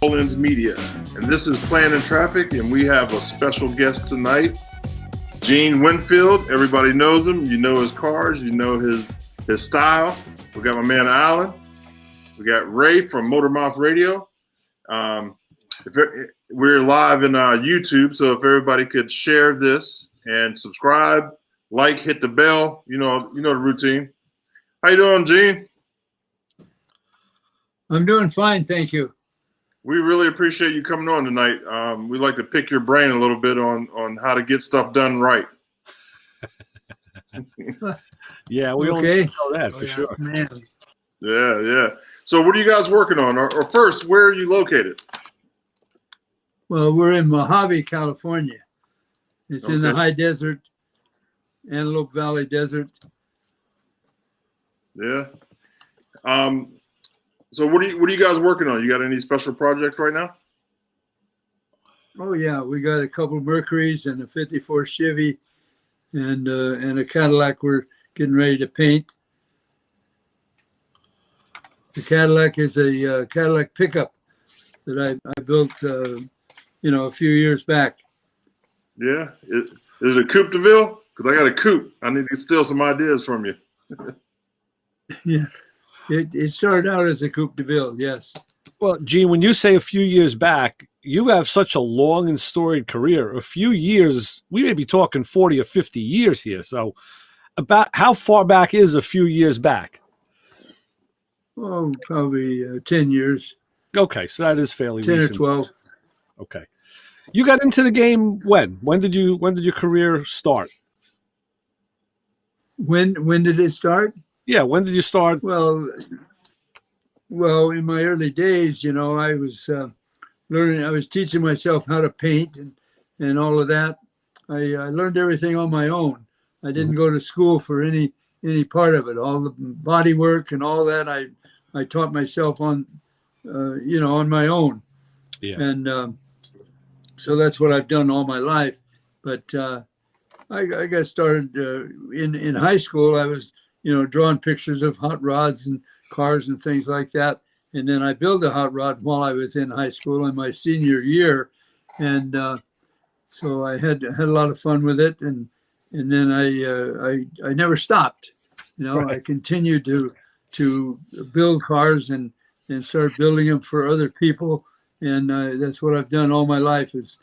Rollins Media, and this is Planning Traffic, and we have a special guest tonight, Gene Winfield. Everybody knows him. You know his cars. You know his style. We got my man Alan. We got Ray from Motor Mouth Radio. We're live in YouTube, so if everybody could share this and subscribe, like, hit the bell, you know the routine. How you doing, Gene? I'm doing fine, thank you. We really appreciate you coming on tonight. We'd like to pick your brain a little bit on how to get stuff done right. Yeah, we okay. all know that for sure. Man. Yeah. So what are you guys working on? Or first, where are you located? Well, we're in Mojave, California. It's in the high desert, Antelope Valley Desert. Yeah. So what are you guys working on? You got any special projects right now? Oh yeah, we got a couple of Mercuries and a '54 Chevy, and a Cadillac we're getting ready to paint. The Cadillac is a Cadillac pickup that I built, a few years back. Yeah. Is it a coupe de ville? Because I got a coupe. I need to steal some ideas from you. Yeah. It started out as a coupe de ville, yes. Well, Gene, when you say a few years back, you have such a long and storied career. A few years, we may be talking 40 or 50 years here. So about how far back is a few years back? Oh, probably 10 years. Okay, so that is fairly 10 recent. or 12. Okay. You got into the game when? When did your career start? When did it start? Yeah, when did you start? Well, in my early days, I was learning. I was teaching myself how to paint and all of that. I learned everything on my own. I didn't go to school for any part of it. All the body work and all that I taught myself on my own. Yeah. And so that's what I've done all my life. But I got started in high school. I was drawing pictures of hot rods and cars and things like that. And then I built a hot rod while I was in high school in my senior year. And so I had a lot of fun with it. And then I never stopped. Right. I continued to build cars and start building them for other people. And that's what I've done all my life is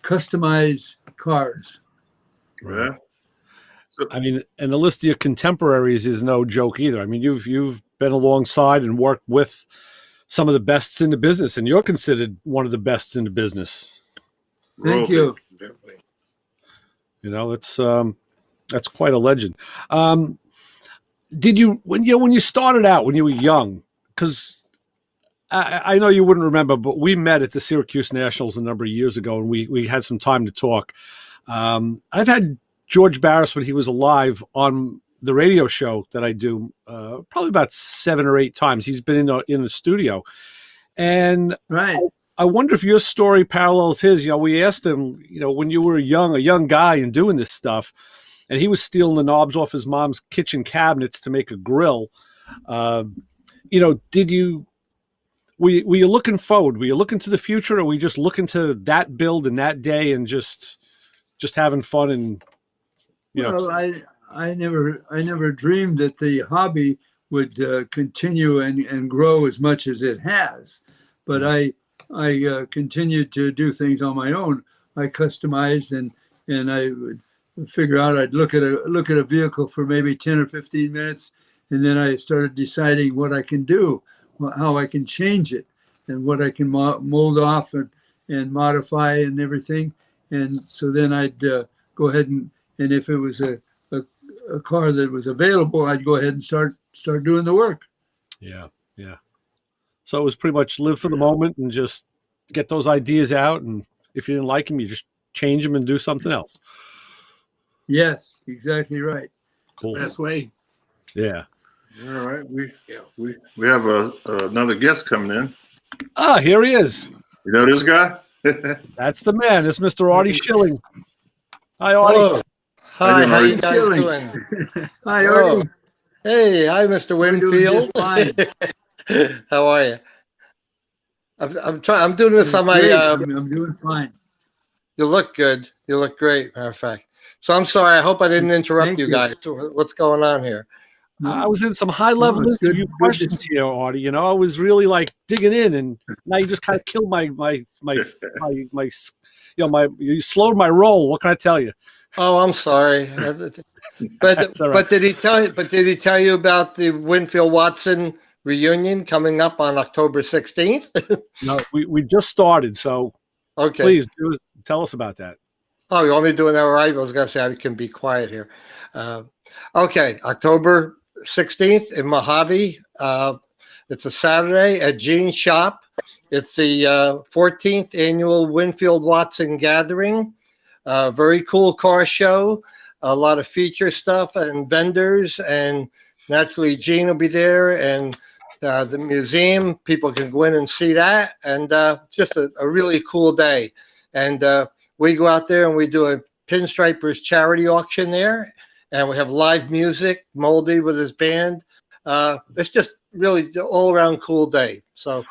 customize cars. Yeah. I mean, and the list of your contemporaries is no joke either. I mean, you've been alongside and worked with some of the bests in the business, and you're considered one of the best in the business. Thank you. Definitely. That's quite a legend. Did you when you started out when you were young? Because I know you wouldn't remember, but we met at the Syracuse Nationals a number of years ago, and we had some time to talk. I've had George Barris, when he was alive, on the radio show that I do, probably about 7 or 8 times. He's been in the studio. And right. I wonder if your story parallels his. We asked him, when you were a young guy and doing this stuff, and he was stealing the knobs off his mom's kitchen cabinets to make a grill. Were you looking forward? Were you looking to the future, or were you just looking to that build and that day and just having fun and Well, I never dreamed that the hobby would continue and grow as much as it has, but I continued to do things on my own. I customized and I would figure out. I'd look at a vehicle for maybe 10 or 15 minutes, and then I started deciding what I can do, how I can change it, and what I can mold off and modify and everything. And so then I'd go ahead and if it was a car that was available, I'd go ahead and start doing the work. Yeah. So it was pretty much live for the moment and just get those ideas out. And if you didn't like them, you just change them and do something else. Yes, exactly right. Cool. Best way. Yeah. All right. We have another guest coming in. Ah, here he is. You know this guy? That's the man. It's Mr. Artie Schilling. Hi, Artie. Hello. Hi, how you guys Schilling. doing? Hi, Oh, Artie. hey, hi, Mr. We're doing Winfield. just fine. How are you? I'm trying. I'm doing this on my. Great. I'm doing fine. You look good. You look great. Matter of fact. So I'm sorry. I hope I didn't interrupt Thank you you. guys. What's going on here? I No, was in some high no, level it's interview good to questions here, Artie. You know, I was really like digging in, and now you just kind of killed my you slowed my roll. What can I tell you? Oh, I'm sorry. That's all right. But did he tell you? But did he tell you about the Winfield Watson reunion coming up on October 16th? No, we just started, so Okay. please tell us about that. Oh, you want me to do it now, right? I was going to say I can be quiet here. Okay, October 16th in Mojave. It's a Saturday at Gene's Shop. It's the 14th annual Winfield Watson Gathering. Very cool car show. A lot of feature stuff and vendors, and naturally Gene will be there, and the museum. People can go in and see that, and just a really cool day. And we go out there and we do a Pinstripers charity auction there, and we have live music, Moldy with his band. It's just really all around cool day. So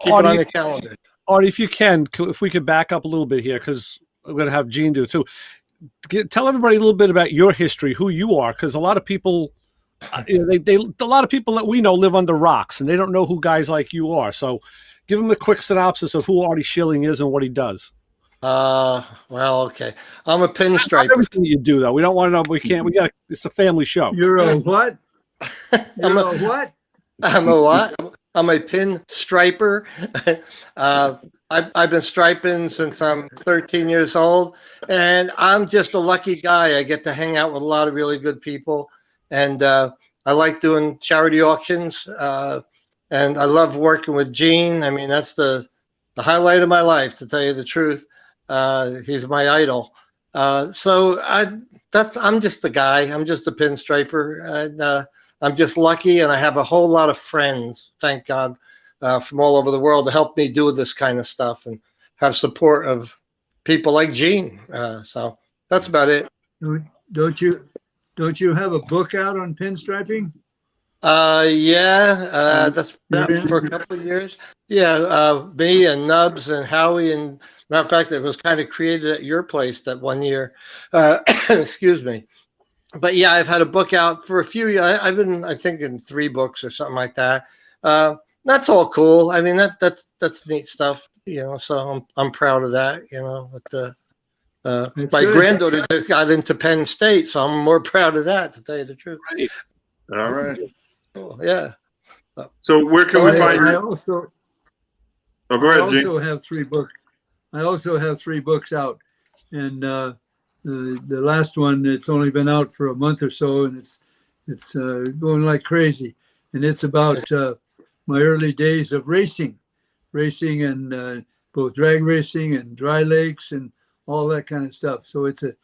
keep it on your calendar. Artie, if you can, if we could back up a little bit here, because we're going to have Gene do it too. Tell everybody a little bit about your history, who you are, because a lot of people, a lot of people that we know live under rocks, and they don't know who guys like you are. So, give them a quick synopsis of who Artie Schilling is and what he does. Well, okay. I'm a Not pinstriper. everything you do, though. We don't want to know. We can't. We got. It's a family show. you're a what? I'm You're a what? I'm a what? I'm a pin striper. I've been striping since I'm 13 years old, and I'm just a lucky guy. I get to hang out with a lot of really good people, and I like doing charity auctions, and I love working with Gene. I mean, that's the highlight of my life, to tell you the truth. He's my idol. I'm just a guy. I'm just a pinstriper, and I'm just lucky, and I have a whole lot of friends, thank God, from all over the world to help me do this kind of stuff and have support of people like Gene. So that's about it. Don't you have a book out on pinstriping? Yeah, that's been You're out for a in, couple of years. Yeah, me and Nubs and Howie, and matter of fact, it was kind of created at your place that one year. Excuse me. But yeah, I've had a book out for a few years. I've been, I think, in 3 books or something like that. That's all cool. I mean, that's neat stuff, you know. So I'm proud of that, you know. But my good. granddaughter just got into Penn State, so I'm more proud of that, to tell you the truth. Right. All right. Cool. Yeah. So where can So we anyway, find I your? also Oh, go I ahead, Gene. also have 3 books. I also have 3 books out, and the last one, it's only been out for a month or so, and it's going like crazy, and it's about my early days of racing and both drag racing and dry lakes and all that kind of stuff. So it's a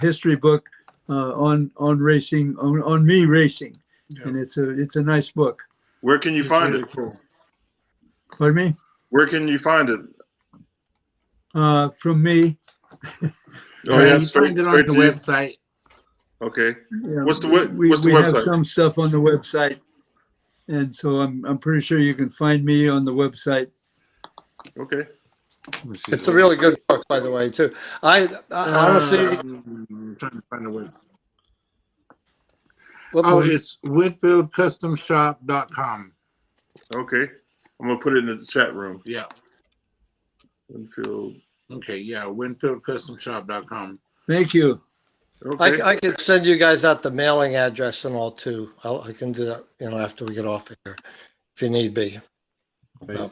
history book on racing, on me racing, and it's a nice book. Where can you It's find really it? cool. Pardon me? Where can you find it? From me. Oh yeah, you straight find it on straight the to you. website. Okay. Yeah, What's the we website? have some stuff on the website, and so I'm pretty sure you can find me on the website. Okay. it's a really good book, by the way, too. I honestly, I'm trying to find the website. what Oh, book? it's winfieldcustomshop.com. Okay. I'm gonna put it in the chat room. Yeah. Winfield. Okay. Yeah. winfieldcustomshop.com. Thank you. Okay. I could send you guys out the mailing address and all too. I can do that, you know, after we get off of here, if you need be. Right.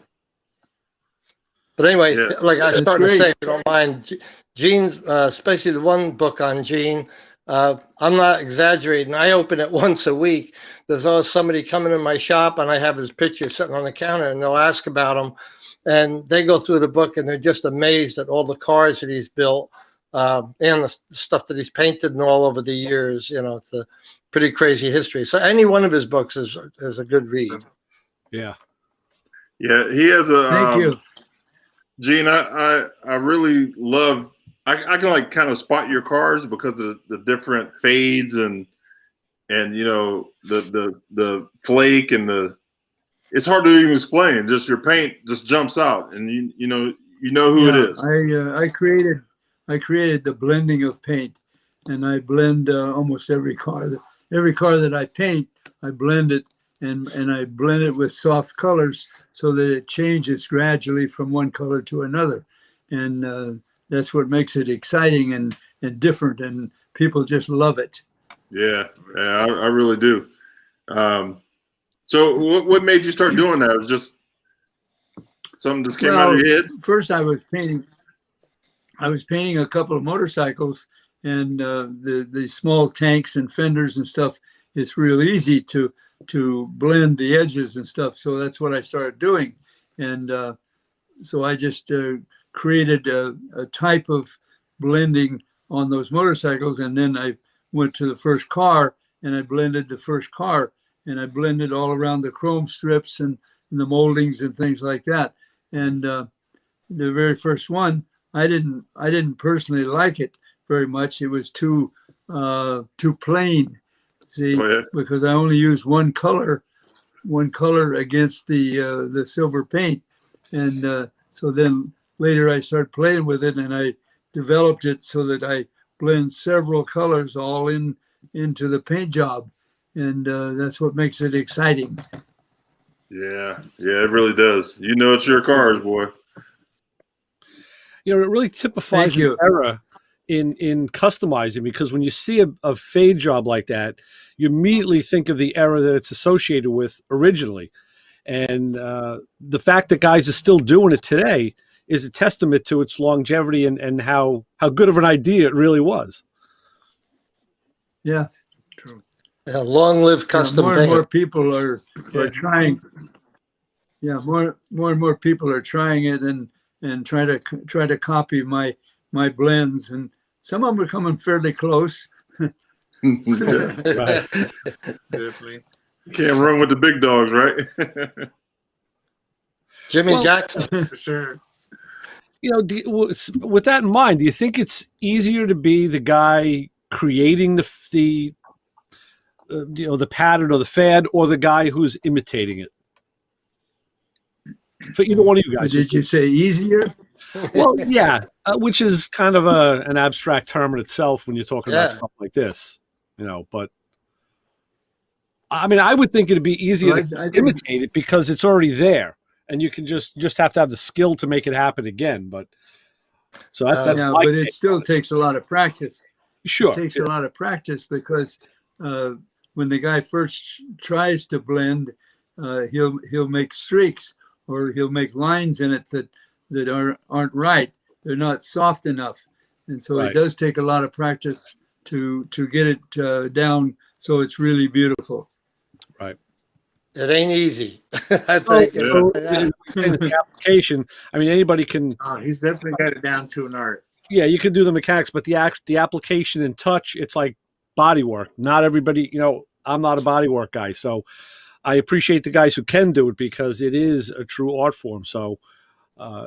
But anyway, Yeah. like I was That's starting to great. say, if you don't mind, Gene's, especially the one book on Gene, I'm not exaggerating. I open it once a week. There's always somebody coming in my shop, and I have his picture sitting on the counter, and they'll ask about him. And they go through the book, and they're just amazed at all the cars that he's built, and the stuff that he's painted and all over the years. You know, it's a pretty crazy history. So any one of his books is a good read. Yeah. Yeah. He has a. Thank you. Gene, I really love. I can like kind of spot your cars because of the different fades and you know the flake and the it's hard to even explain. Just your paint just jumps out, and you know who it is. I created the blending of paint, and I blend almost every car. Every car that I paint, I blend it, and I blend it with soft colors so that it changes gradually from one color to another, and that's what makes it exciting and different, and people just love it. Yeah, I really do. So what made you start doing that? It was just something just came out of your head? First I was painting a couple of motorcycles, and the small tanks and fenders and stuff. It's real easy to blend the edges and stuff. So that's what I started doing, and so I just created a type of blending on those motorcycles, and then I went to the first car and I blended the first car, and I blended all around the chrome strips and the moldings and things like that. And the very first one, I didn't personally like it very much. It was too plain, see, because I only used one color against the silver paint, and so then later I started playing with it, and I developed it so that I blend several colors all into the paint job, and that's what makes it exciting. Yeah, it really does. You know, it's your cars, boy. You know, it really typifies an era in customizing, because when you see a fade job like that, you immediately think of the era that it's associated with originally. And the fact that guys are still doing it today is a testament to its longevity and how good of an idea it really was. Yeah. True. Yeah, long live custom more paint. and more people are trying. Yeah, more and more people are trying it and try to copy my blends, and some of them are coming fairly close. Right. Definitely. Can't run with the big dogs, right? Jimmy Jackson. For sure. You know, with that in mind, do you think it's easier to be the guy creating the pattern or the fad, or the guy who's imitating it? For either one of you guys. Did you say easier? Well, yeah, which is kind of an abstract term in itself when you're talking about stuff like this, you know. But I mean, I would think it'd be easier to imitate it because it's already there, and you can just have to have the skill to make it happen again. But so that's but it still takes a lot of practice. Sure, it takes a lot of practice because when the guy first tries to blend, he'll make streaks, or he'll make lines in it that aren't right. They're not soft enough, and so it does take a lot of practice to get it down so it's really beautiful. Right. It ain't easy. I think. The application. I mean, anybody can. Oh, he's definitely got it down to an art. Yeah, you can do the mechanics, but the application and touch, it's like body work. Not everybody, you know. I'm not a body work guy, so I appreciate the guys who can do it because it is a true art form. So,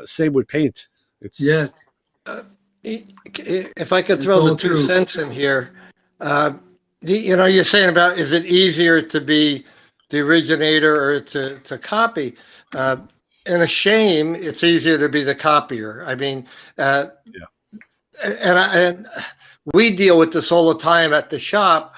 same with paint. It's yes. If I could throw the 2 cents in here, you know, you're saying about is it easier to be the originator or to copy? In a shame, it's easier to be the copier. I mean, and we deal with this all the time at the shop.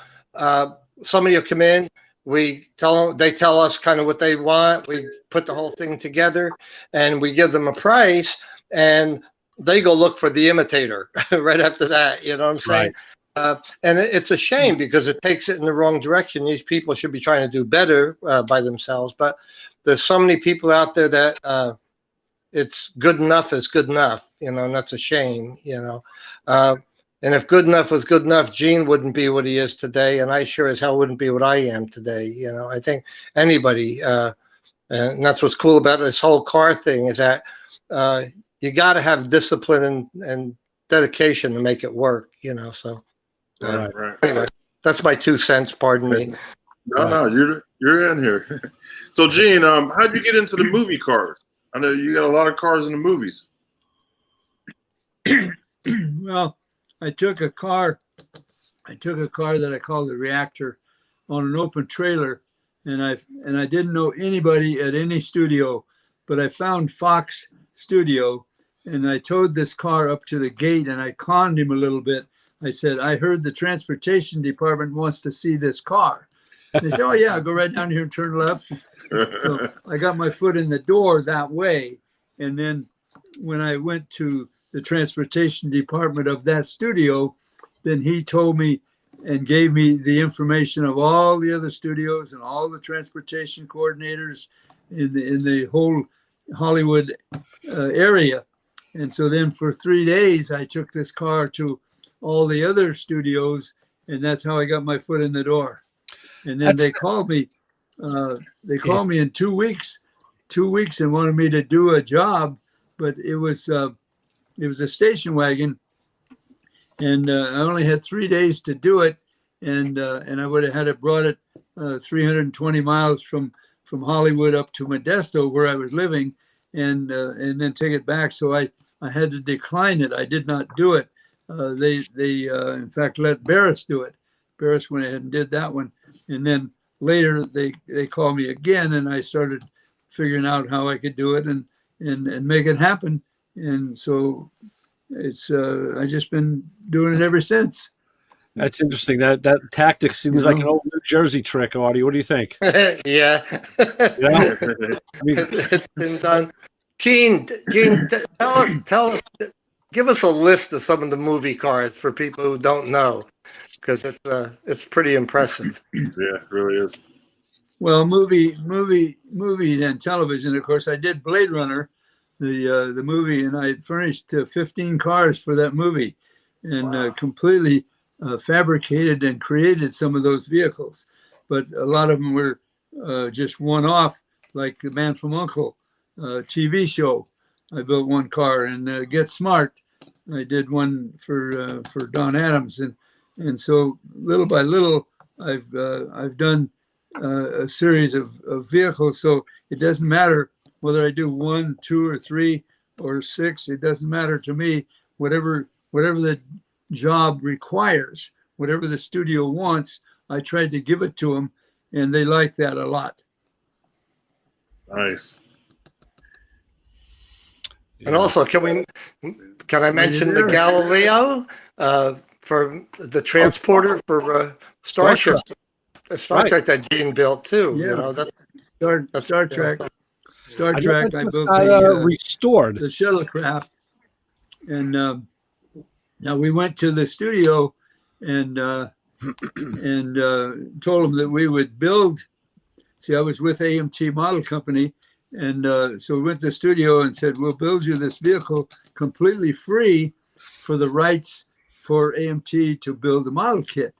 Somebody will come in. We tell them, they tell us kind of what they want. We put the whole thing together, and we give them a price, and they go look for the imitator right after that. You know what I'm saying? Right. And it's a shame because it takes it in the wrong direction. These people should be trying to do better by themselves, but there's so many people out there that it's good enough is good enough, you know, and that's a shame, you know. And if good enough was good enough, Gene wouldn't be what he is today, and I sure as hell wouldn't be what I am today. You know, I think anybody, and that's what's cool about this whole car thing is that you got to have discipline and dedication to make it work. You know, so right. Anyway, that's my 2 cents. Pardon me. No, you're in here. So, Gene, how'd you get into the movie cars? I know you got a lot of cars in the movies. Well, I took a car that I called the Reactor on an open trailer, and I didn't know anybody at any studio, but I found Fox Studio, and I towed this car up to the gate, and I conned him a little bit. I said, I heard the transportation department wants to see this car. They said, oh yeah, go right down here and turn left. So I got my foot in the door that way. And then when I went to the transportation department of that studio, then he told me and gave me the information of all the other studios and all the transportation coordinators in the whole Hollywood area. And so then for 3 days, I took this car to all the other studios, and that's how I got my foot in the door. And then they called me. They called me in 2 weeks, and wanted me to do a job, but it was a station wagon, and I only had 3 days to do it, and I would have had it brought it 320 miles from Hollywood up to Modesto, where I was living, and then take it back. So I had to decline it. I did not do it. They in fact let Barris do it. Barris went ahead and did that one, and then later they called me again, and I started figuring out how I could do it and make it happen. And so it's I just been doing it ever since. That's interesting. That tactic seems like an old New Jersey trick, Artie. What do you think? Yeah. Yeah? I mean, It's been done. Gene, tell us, give us a list of some of the movie cars for people who don't know, because it's pretty impressive. Yeah, it really is. Well, movie and television. Of course, I did Blade Runner, the movie, and I furnished 15 cars for that movie, and completely fabricated and created some of those vehicles. But a lot of them were just one-off, like The Man from U.N.C.L.E. TV show. I built one car, and Get Smart, I did one for Don Adams, and so little by little, I've done a series of vehicles. So it doesn't matter whether I do 1, 2, or 3, or 6. It doesn't matter to me. Whatever the job requires, whatever the studio wants, I tried to give it to them, and they like that a lot. Nice. And also, can I mention the Galileo for the transporter for Star Trek that Gene built too? Yeah. You know, Star Trek. Star I Trek. know I that built just restored. the shuttlecraft, and now we went to the studio and told them that we would build. See, I was with AMT Model Company, and so we went to the studio and said, we'll build you this vehicle completely free for the rights for AMT to build the model kit.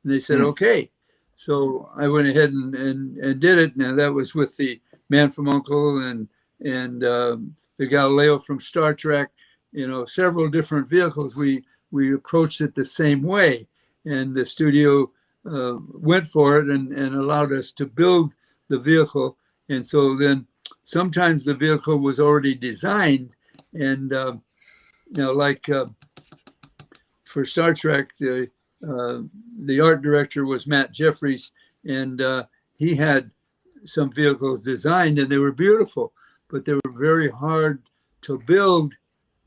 And they said, okay. So I went ahead and did it. Now that was with the Man from U.N.C.L.E. and the Galileo from Star Trek, several different vehicles. We approached it the same way, and the studio went for it and allowed us to build the vehicle. And so then sometimes the vehicle was already designed, and like for Star Trek, the art director was Matt Jeffries, and he had some vehicles designed, and they were beautiful, but they were very hard to build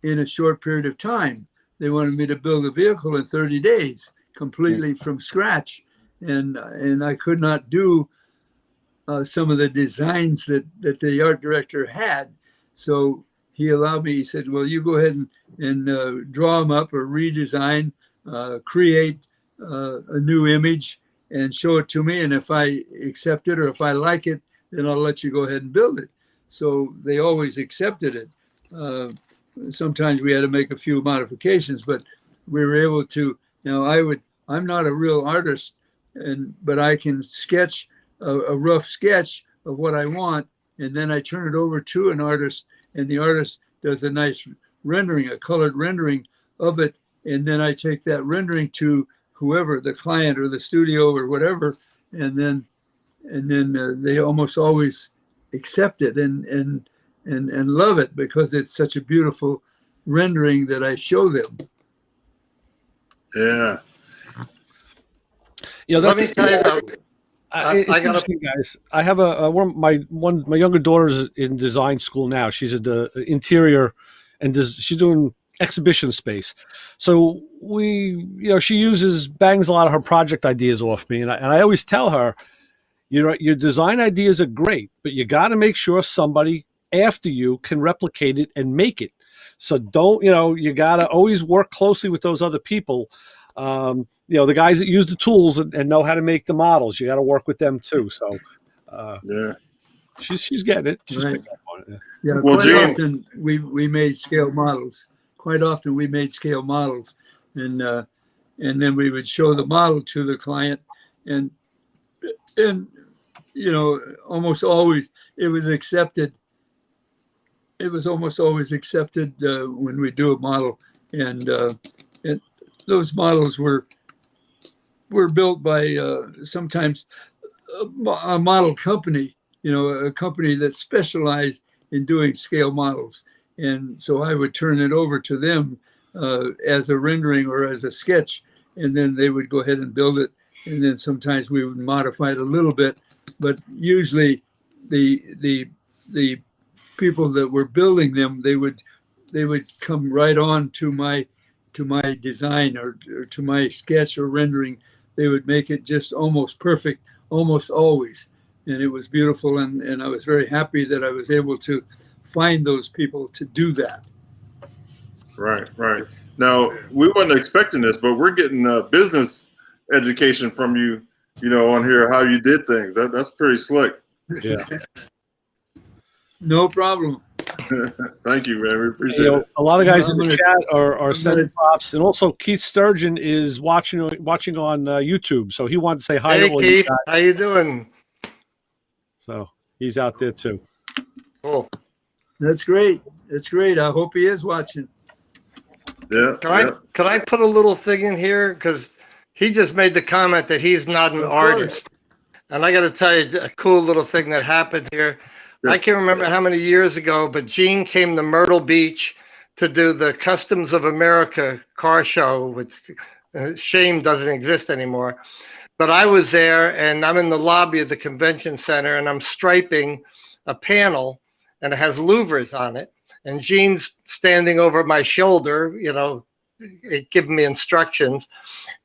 in a short period of time. They wanted me to build a vehicle in 30 days, completely from scratch, and I could not do some of the designs that the art director had. So he allowed me. He said, "Well, you go ahead and draw them up or redesign, create a new image, and show it to me. And if I accept it or if I like it, then I'll let you go ahead and build it." So they always accepted it. Sometimes we had to make a few modifications, but we were able to. I'm not a real artist, but I can sketch a rough sketch of what I want, and then I turn it over to an artist, and the artist does a nice rendering, a colored rendering of it, and then I take that rendering to whoever, the client or the studio or whatever, and then they almost always accept it and love it because it's such a beautiful rendering that I show them. Yeah. Let me tell you, It's I got interesting, guys. I have a my younger daughter's in design school now. She's at the interior, and she's doing exhibition space. So she bangs a lot of her project ideas off me, and I always tell her, your design ideas are great, but you got to make sure somebody after you can replicate it and make it. So don't, you got to always work closely with those other people. The guys that use the tools and know how to make the models, you got to work with them too. So, Yeah. she's getting it. She's Right. picking up on it. Yeah, Well, quite Gene- often we made scale models. Quite often we made scale models, and then we would show the model to the client, and almost always it was accepted. It was almost always accepted when we do a model, and those models were built by sometimes a model company, a company that specialized in doing scale models. And so I would turn it over to them as a rendering or as a sketch, and then they would go ahead and build it. And then sometimes we would modify it a little bit, but usually the people that were building them, they would come right on to my design or to my sketch or rendering. They would make it just almost perfect, almost always. And it was beautiful. And I was very happy that I was able to find those people to do that. Right. Now, we wasn't expecting this, but we're getting business education from you, on here, how you did things. That's pretty slick. Yeah. No problem. Thank you, man. We appreciate it. A lot of guys I'm in the gonna- chat are sending gonna- props, and also Keith Sturgeon is watching on YouTube, so he wanted to say hi. Hey, to all you Keith, guys. how you doing? So he's out there too. Cool. That's great. That's great. I hope he is watching. Yeah. Can I put a little thing in here? Because he just made the comment that he's not an Of course. artist. And I got to tell you a cool little thing that happened here. Yeah. I can't remember how many years ago, but Gene came to Myrtle Beach to do the Customs of America car show, which shame doesn't exist anymore. But I was there, and I'm in the lobby of the convention center, and I'm striping a panel, and it has louvers on it. And Gene's standing over my shoulder, giving me instructions.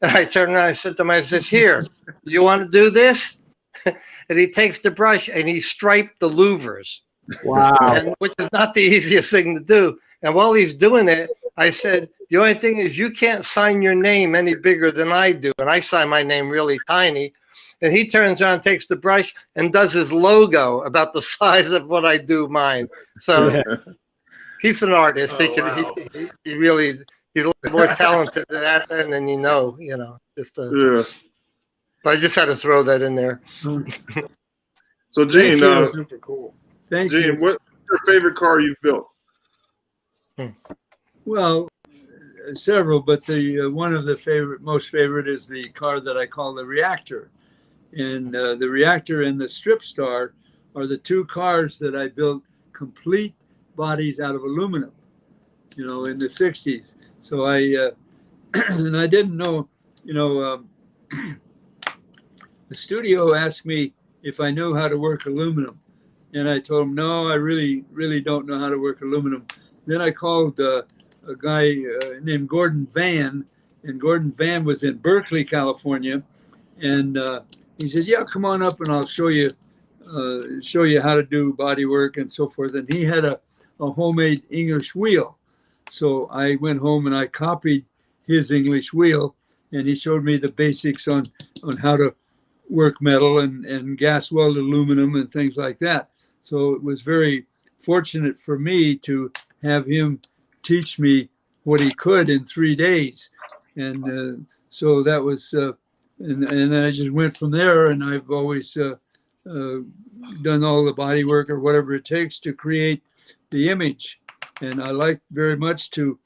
And I turned around, I said to him, I says, "Here, you want to do this?" And he takes the brush and he striped the louvers, Wow. which is not the easiest thing to do. And while he's doing it, I said, "The only thing is you can't sign your name any bigger than I do." And I sign my name really tiny. And he turns around, takes the brush, and does his logo about the size of what I do mine. So Yeah. he's an artist. Oh, wow. He really, he's a little more talented than that than just Yeah. but I just had to throw that in there. So, Gene, Thank you. Super cool. Thank you. Gene, what's your favorite car you've built? Well, several, but the one of the most favorite is the car that I call the Reactor. And the Reactor and the Strip Star are the two cars that I built complete bodies out of aluminum, in the 60s. So and I didn't know, the studio asked me if I knew how to work aluminum. And I told him, no, I really, really don't know how to work aluminum. Then I called a guy named Gordon Van, and Gordon Van was in Berkeley, California. And he said, "Yeah, come on up and I'll show you how to do body work and so forth." And he had a homemade English wheel. So I went home and I copied his English wheel, and he showed me the basics on how to work metal and gas weld aluminum and things like that. So it was very fortunate for me to have him teach me what he could in 3 days. And so that was, and I just went from there, and I've always done all the body work or whatever it takes to create the image. And I like very much to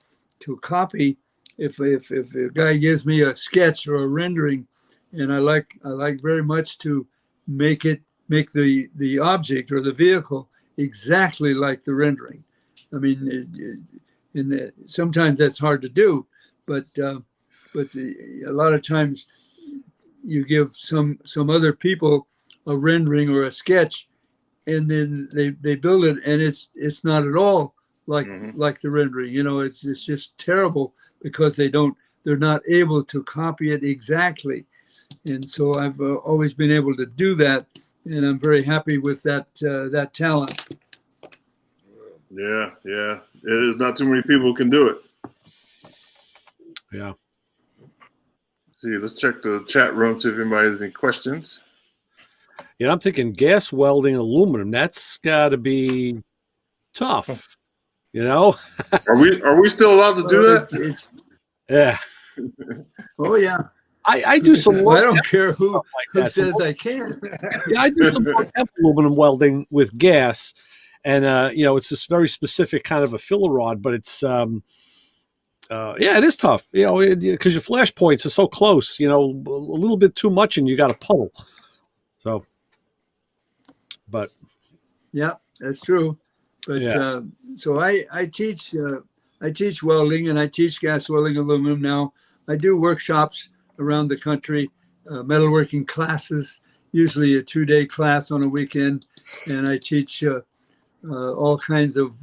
copy. If a guy gives me a sketch or a rendering, and I like very much to make the object or the vehicle exactly like the rendering. I mean, sometimes that's hard to do, but a lot of times you give some other people a rendering or a sketch, and then they build it, and it's not at all like the rendering. You know, it's just terrible because they're not able to copy it exactly. And so I've always been able to do that, and I'm very happy with that talent. Yeah, yeah. It is not too many people can do it. Yeah. See, let's check the chat room, see if anybody has any questions. Yeah, I'm thinking gas welding aluminum. That's got to be tough, you know? Are we still allowed to do that? It's Yeah. oh yeah. I do some Well, I low don't temp care who like that. says I can. Yeah, I do some low temp aluminum welding with gas, and you know, it's this very specific kind of a filler rod, but it's yeah, it is tough, you know, because your flash points are so close. You know, a little bit too much, and you got a puddle. So, but Yeah, that's true. But yeah. so I teach welding, and I teach gas welding aluminum now. I do workshops around the country, metalworking classes, usually a 2-day class on a weekend, and I teach all kinds of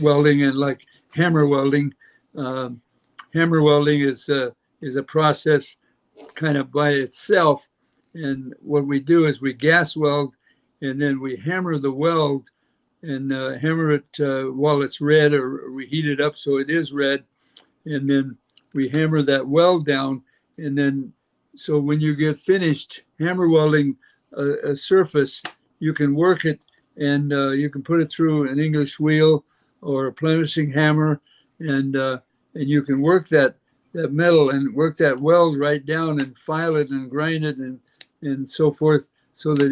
welding and like hammer welding. Um, Hammer welding is a process kind of by itself, and what we do is we gas weld, and then we hammer the weld and hammer it while it's red, or we heat it up so it is red, and then we hammer that weld down, and then so when you get finished hammer welding a surface, you can work it, and you can put it through an English wheel or a plenishing hammer, and you can work that metal and work that weld right down and file it and grind it and so forth, so that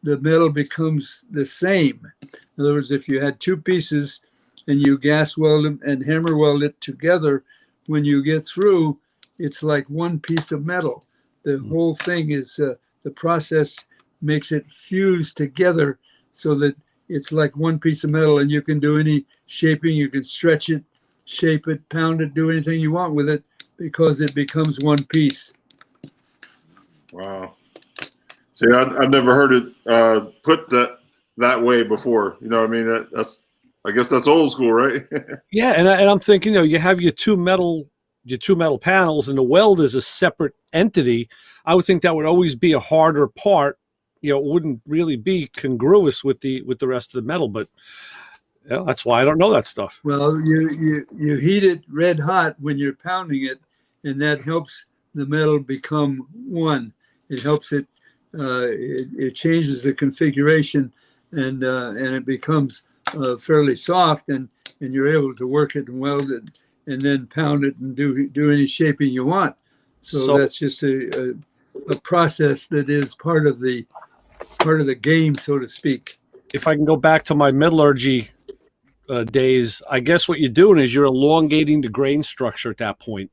the metal becomes the same. In other words, if you had two pieces and you gas weld them and hammer weld it together, when you get through, it's like one piece of metal. The whole thing is the process makes it fuse together so that it's like one piece of metal, and you can do any shaping. You can stretch it, shape it, pound it, do anything you want with it, because it becomes one piece. Wow. See, I've never heard it put that way before. You know what I mean? That's I guess that's old school, right? Yeah, and I'm thinking, you know, you have your two metal panels, and the weld is a separate entity. I would think that would always be a harder part. You know, it wouldn't really be congruous with the rest of the metal. But you know, that's why I don't know that stuff. Well, you heat it red hot when you're pounding it, and that helps the metal become one. It helps it. It changes the configuration, and it becomes fairly soft, and you're able to work it and weld it, and then pound it and do any shaping you want. So that's just a process that is part of the game, so to speak. If I can go back to my metallurgy days, I guess what you're doing is you're elongating the grain structure at that point.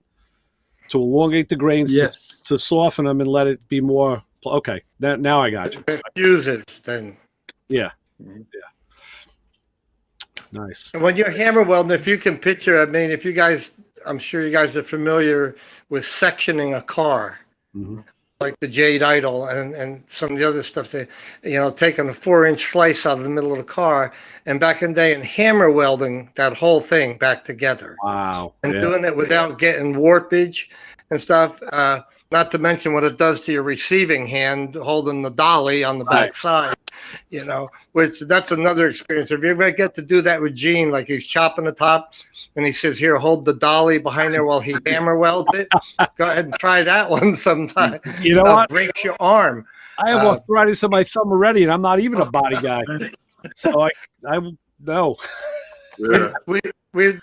To elongate the grains, yes, to soften them and let it be more. Okay, now I got you. It fuses then. Yeah. Yeah. Nice. And when you're hammer welding, if you can picture, I mean, if you guys, I'm sure you guys are familiar with sectioning a car, like the Jade Idol and some of the other stuff. They, taking a 4-inch slice out of the middle of the car, and back in the day, and hammer welding that whole thing back together. Wow. And doing it without getting warpage and stuff. Not to mention what it does to your receiving hand holding the dolly on the back side, which that's another experience. If you ever get to do that with Gene, like he's chopping the top and he says, here, hold the dolly behind there while he hammer welds it. Go ahead and try that one sometime. You know what? Breaks your arm. I have arthritis in my thumb already, and I'm not even a body guy. So I know. Yeah.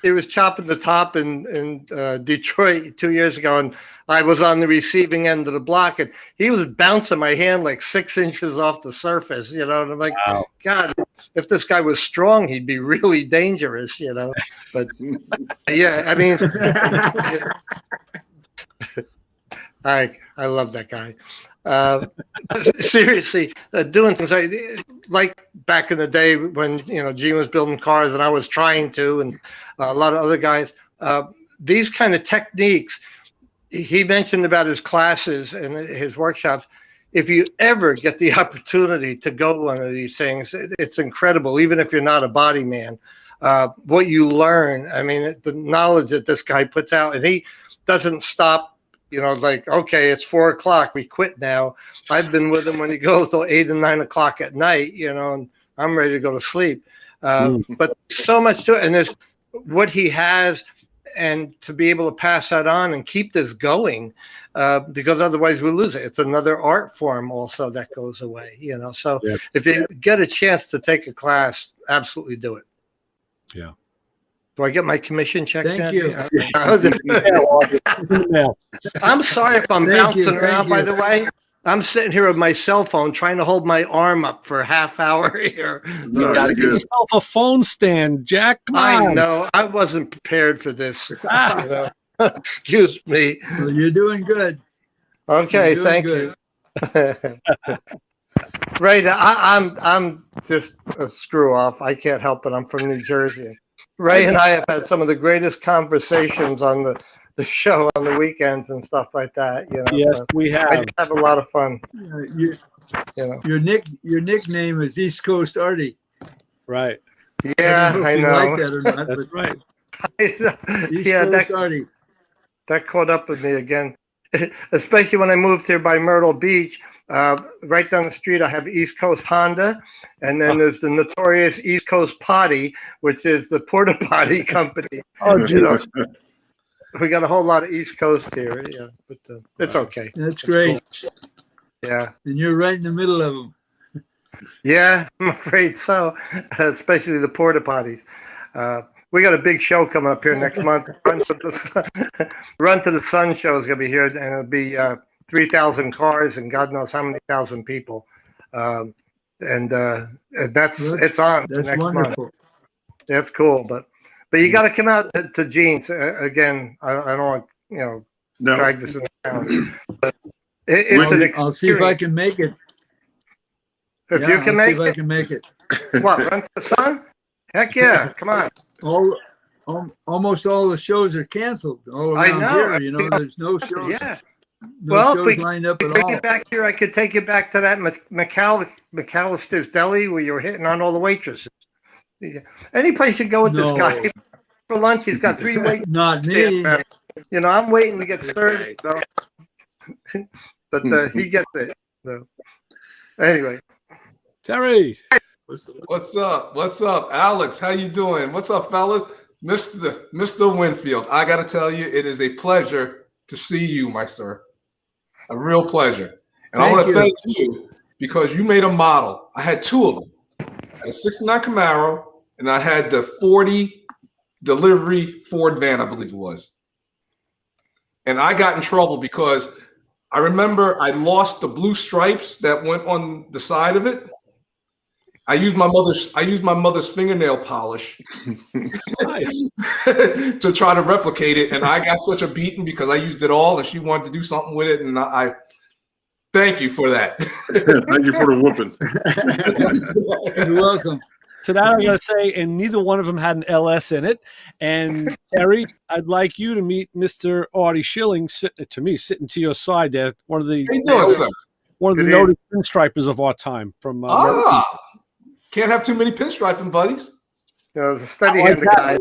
It was chopping the top in Detroit 2 years ago, and I was on the receiving end of the block, and he was bouncing my hand like 6 inches off the surface, and I'm like, wow. God, if this guy was strong, he'd be really dangerous, But yeah, I mean, I love that guy. Seriously, doing things like back in the day when Gene was building cars and I was trying to, and a lot of other guys. These kind of techniques, he mentioned about his classes and his workshops. if you ever get the opportunity to go one of these things, it's incredible. Even if you're not a body man, what you learn. I mean, the knowledge that this guy puts out, and he doesn't stop. You know, like, okay, it's 4 o'clock, we quit now. I've been with him when he goes till 8 and 9 o'clock at night. You know, and I'm ready to go to sleep. But so much to it, and there's what he has, and to be able to pass that on and keep this going, because otherwise we lose it. It's another art form also that goes away, you know. So if you get a chance to take a class, absolutely do it. Yeah. Do I get my commission check? Thank you. I'm sorry if I'm bouncing around, by the way. I'm sitting here with my cell phone trying to hold my arm up for a half hour here. You got to get yourself a phone stand, Jack. Come on. I know. I wasn't prepared for this. You know? Excuse me. Well, you're doing good. Okay, You're doing thank you. Right, I'm just a screw off. I can't help it. I'm from New Jersey. Ray and I have had some of the greatest conversations on the show on the weekends and stuff like that. You know, yes, we have. I have a lot of fun. You know, your nickname is East Coast Artie. Right. Yeah, I know. You like that or not, That's right. East Yeah, Coast Artie. That caught up with me again, especially when I moved here by Myrtle Beach. Right down the street, I have East Coast Honda, and then there's the notorious East Coast Potty, which is the porta potty company. Oh, you know, we got a whole lot of East Coast here, yeah, but it's okay. That's great. Cool. Yeah. And you're right in the middle of them. Yeah, I'm afraid so, especially the porta potties. We got a big show coming up here next month. Run to the Sun show is going to be here, and it'll be 3,000 cars and God knows how many thousand people. And it's on That's next wonderful. month. That's cool, but you got to come out to Gene's again. I don't want drag this around. But I'll see if I can make it. If you can I'll see make if I it, can make it. what? Run to the Sun? Heck yeah! Come on. Almost all the shows are canceled all around here. You know, there's no shows. Yeah. No shows lined up at bring all. it back here, I could take you back to that McAllister's Deli where you were hitting on all the waitresses. Yeah. Any place you go with this guy for lunch, he's got 3 waitresses. Not me. You know, I'm waiting to get served. So. But he gets it. So. Anyway. Terry. What's up? What's up? Alex, how you doing? What's up, fellas? Mr. Winfield, I got to tell you, it is a pleasure to see you, my sir. A real pleasure. And I want to thank you because you made a model. I had 2 of them. I had a 69 Camaro, and I had the 40 delivery Ford van, I believe it was. And I got in trouble because I remember I lost the blue stripes that went on the side of it. I used my mother's fingernail polish to try to replicate it, and I got such a beating because I used it all, and she wanted to do something with it, and I thank you for that. Thank you for the whooping. You're welcome. To that, I'm going to say, and neither one of them had an LS in it. And Terry, I'd like you to meet Mr. Artie Schilling, sitting to your side there. One of the noted pinstripers of our time from. Can't have too many pinstriping buddies. Steady hand guy.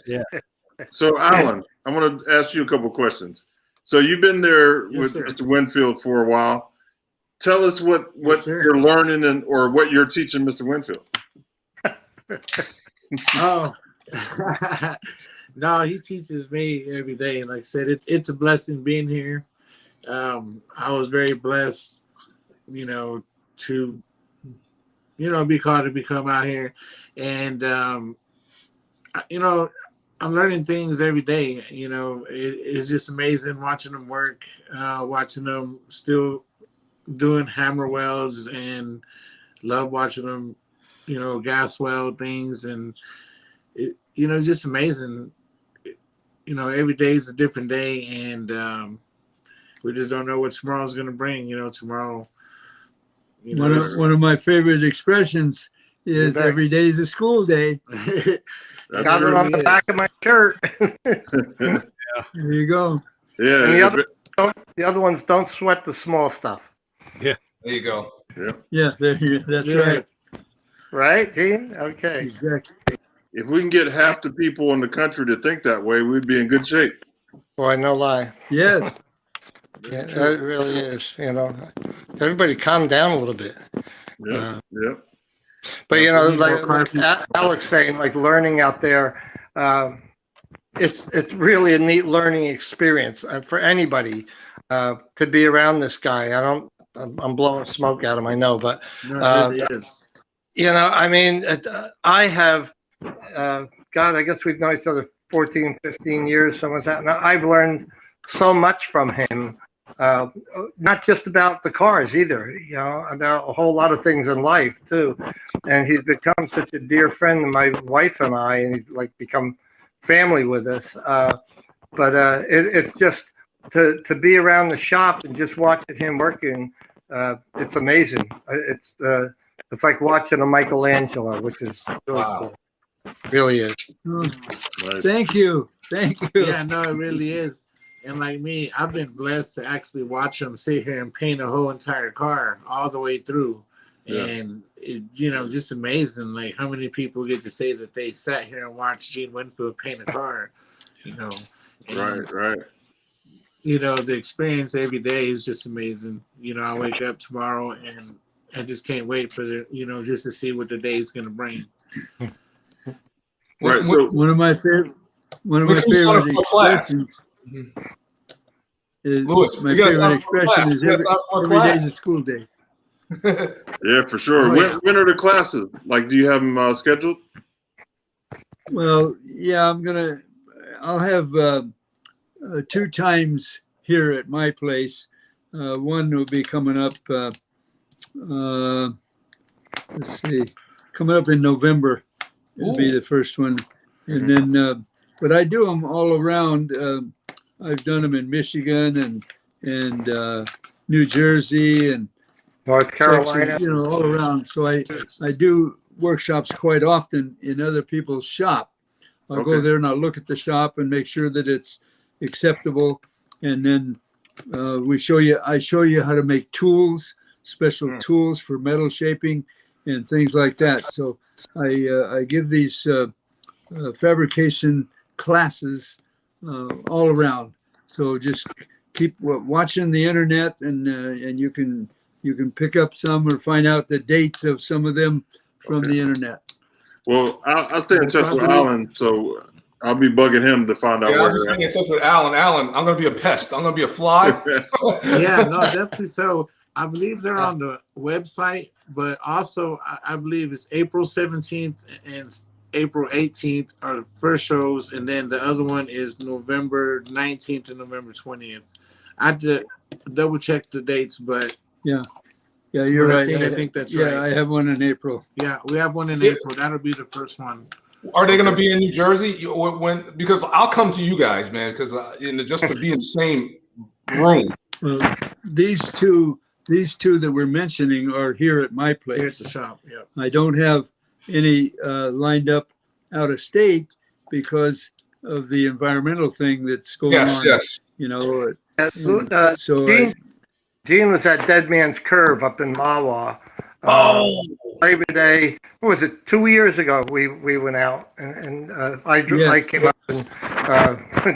Yeah. So, Alan, I want to ask you a couple of questions. So, you've been there with sir. Mr. Winfield for a while. Tell us what you're learning or what you're teaching Mr. Winfield. Oh, no, he teaches me every day. Like I said, it's a blessing being here. I was very blessed, to be called to become out here, and I'm learning things every day. It's just amazing watching them work, watching them still doing hammer welds, and love watching them gas weld things, and it's just amazing. Every day is a different day, and we just don't know what tomorrow's going to bring. Tomorrow. One of my favorite expressions is every day is a school day. Got it on the back of my shirt. There you go. Yeah. the other ones don't sweat the small stuff. There you go. Yeah, that's Yeah. right. Right, Gene? Okay. Exactly. If we can get half the people in the country to think that way, we'd be in good shape. Boy, no lie. Yes. Yeah, it really is. Everybody calm down a little bit. Yeah, yeah. But We need more like car Alex saying, like learning out there, it's really a neat learning experience for anybody to be around this guy. I'm blowing smoke at him, I know, but No, it really is. I mean, I have, God, I guess we've known each other 14, 15 years, something like that. Now I've learned so much from him. Not just about the cars either, about a whole lot of things in life too. And he's become such a dear friend of my wife and I, and he's like become family with us. It's just to be around the shop and just watching him working. It's amazing. It's like watching a Michelangelo, which is really cool. Really is. Oh, Right. thank you. Thank you. Yeah, no, it really is. And like me, I've been blessed to actually watch him sit here and paint a whole entire car all the way through. Yeah. And it, just amazing, like how many people get to say that they sat here and watched Gene Winfield paint a car, And, Right. the experience every day is just amazing. I wake up tomorrow and I just can't wait for just to see what the day is going to bring. Right. So One of my favorite expressions is Louis, my you gotta favorite sign up for expression class. is You gotta sign up for every class. day's a school day. yeah, for sure. Oh, yeah. When are the classes? Like, do you have them scheduled? Well, yeah, I'll have 2 times here at my place. One will be coming up, let's see, coming up in November. It'll be the first one. And then, but I do them all around. I've done them in Michigan and New Jersey and North Carolina. Texas, all around. So I do workshops quite often in other people's shop. I'll go there and I'll look at the shop and make sure that it's acceptable. And then I show you how to make tools, special tools for metal shaping and things like that. So I give these fabrication classes all around. So just keep watching the internet and you can pick up some or find out the dates of some of them from the internet. Well, I'll stay in touch with Alan, so I'll be bugging him to find out Yeah, where I'm they're staying in touch with Alan. Alan, I'm gonna be a pest. I'm gonna be a fly. Yeah, no, definitely. So I believe they're on the website, but also I believe it's April 17th and April 18th are the first shows, and then the other one is November 19th and November 20th. I had to double check the dates, but Yeah, you're right. I think that's yeah, right. I have one in April. Yeah, we have one in April. That'll be the first one. Are they gonna be in New Jersey? Because I'll come to you guys, man. Because just to be in the same room. These two that we're mentioning are here at my place. Here at the shop. Yeah. I don't have any lined up out of state because of the environmental thing that's going on. Yes. So Gene was at Dead Man's Curve up in Mawa. Labor Day. What was it? 2 years ago, we went out and I came up and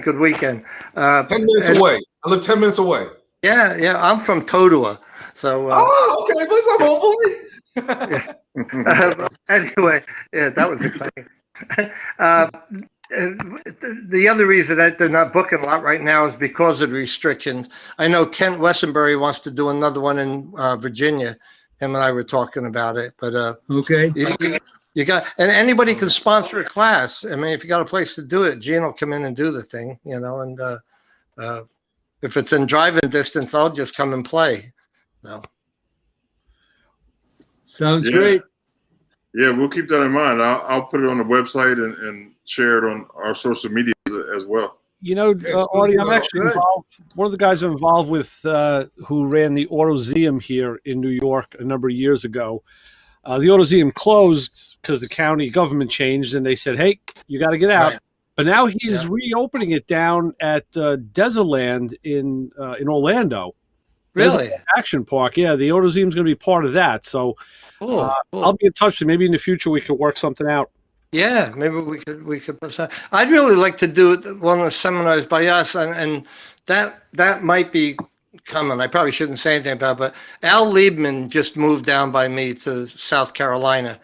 good weekend. 10 minutes away. I live 10 minutes away. Yeah. I'm from Todua, so. Okay. What's up, homeboy? Anyway, yeah, that was exciting. The other reason that they're not booking a lot right now is because of the restrictions. I know Kent Wessenbury wants to do another one in Virginia. Him and I were talking about it, but okay. You got, and anybody can sponsor a class. I mean, if you got a place to do it, Gene will come in and do the thing, and if it's in driving distance, I'll just come and play. So. Sounds great. Yeah, we'll keep that in mind. I'll put it on the website and share it on our social media as well. Artie, I'm actually involved. One of the guys I'm involved with who ran the AutoZeum here in New York a number of years ago. The AutoZeum closed because the county government changed, and they said, "Hey, you got to get out." Right. But now he's reopening it down at Desertland in Orlando. Really? Action Park. Yeah, the AutoZeum is going to be part of that. So Cool. I'll be in touch with you. Maybe in the future we could work something out. Yeah, maybe we could put some. I'd really like to do one of the seminars by us, and that might be coming. I probably shouldn't say anything about it, but Al Liebman just moved down by me to South Carolina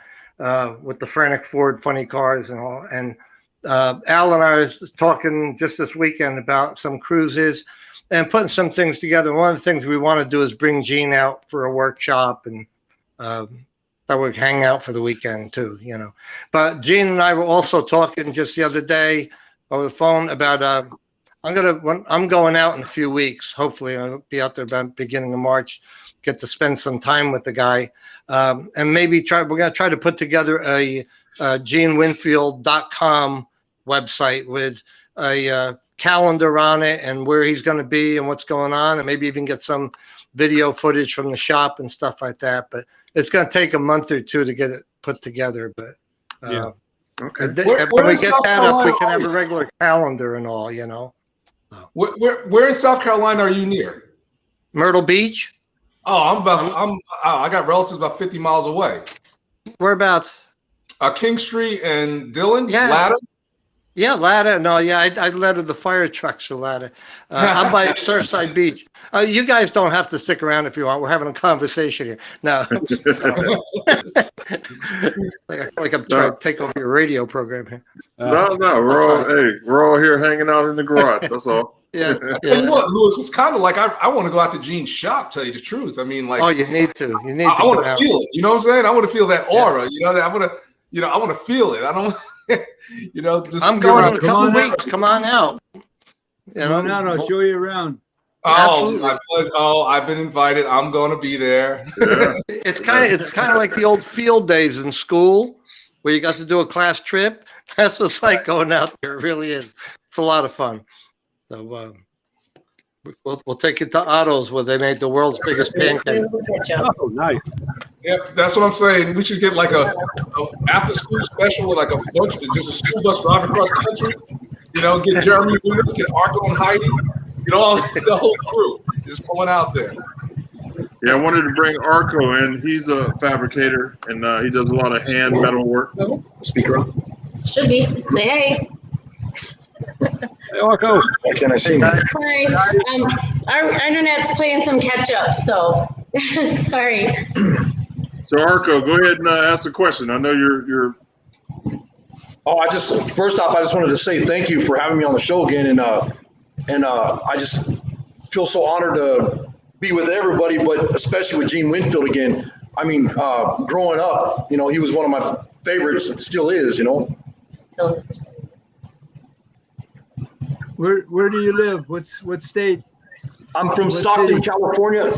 with the Frantic Ford Funny Cars and all. And Al and I was talking just this weekend about some cruises and putting some things together. One of the things we want to do is bring Gene out for a workshop and. That would hang out for the weekend too, you know. But Gene and I were also talking just the other day over the phone about I'm going out in a few weeks. Hopefully, I'll be out there by the beginning of March. Get to spend some time with the guy, and maybe we're gonna try to put together a GeneWinfield.com website with a calendar on it and where he's going to be and what's going on, and maybe even get some video footage from the shop and stuff like that. But it's going to take a month or two to get it put together. But Okay. when we get that up, we can have a regular calendar and all, you know. Where in South Carolina are you near? Myrtle Beach. Oh, I got relatives about 50 miles away. Whereabouts? King Street and Dillon. Yeah. Ladder. Yeah, Ladder. No, yeah, I ladder the fire trucks for Ladder. I'm by Surfside Beach. You guys don't have to stick around if you want. We're having a conversation here. No. like I'm trying to take over your radio program here. No, we're all here hanging out in the garage. That's all. Yeah. And look, Louis, it's kind of like I want to go out to Gene's shop. Tell you the truth, I mean, like, oh, you need to. You need to. I want to feel it. You know what I'm saying? I want to feel that aura. You know, I want to. I want to feel it. I don't. Just I'm going in a couple of weeks. Come on out. Come on out. I'll show you around. I've been invited. I'm going to be there. Yeah. It's kind of like the old field days in school where you got to do a class trip. That's what it's like going out there. It really is. It's a lot of fun. So we'll take you to Otto's where they made the world's biggest pancake. Oh, nice. Yep, that's what I'm saying. We should get like a after school special with like a bunch of just a school bus driving across country. Get Jeremy Williams, get Arthur and Heidi, all the whole crew just going out there. Yeah, I wanted to bring Arco in. He's a fabricator and he does a lot of hand metal work. Speaker on. Should be. Say hey. Hey, Arco. Why can't I see you? Hi. Our internet's playing some catch up, so sorry. So Arco, go ahead and ask the question. I know you're. Oh, first off, I just wanted to say thank you for having me on the show again, and I just feel so honored to be with everybody, but especially with Gene Winfield again. I mean, growing up, he was one of my favorites. It still is, Where do you live? What state? I'm from Stockton, California.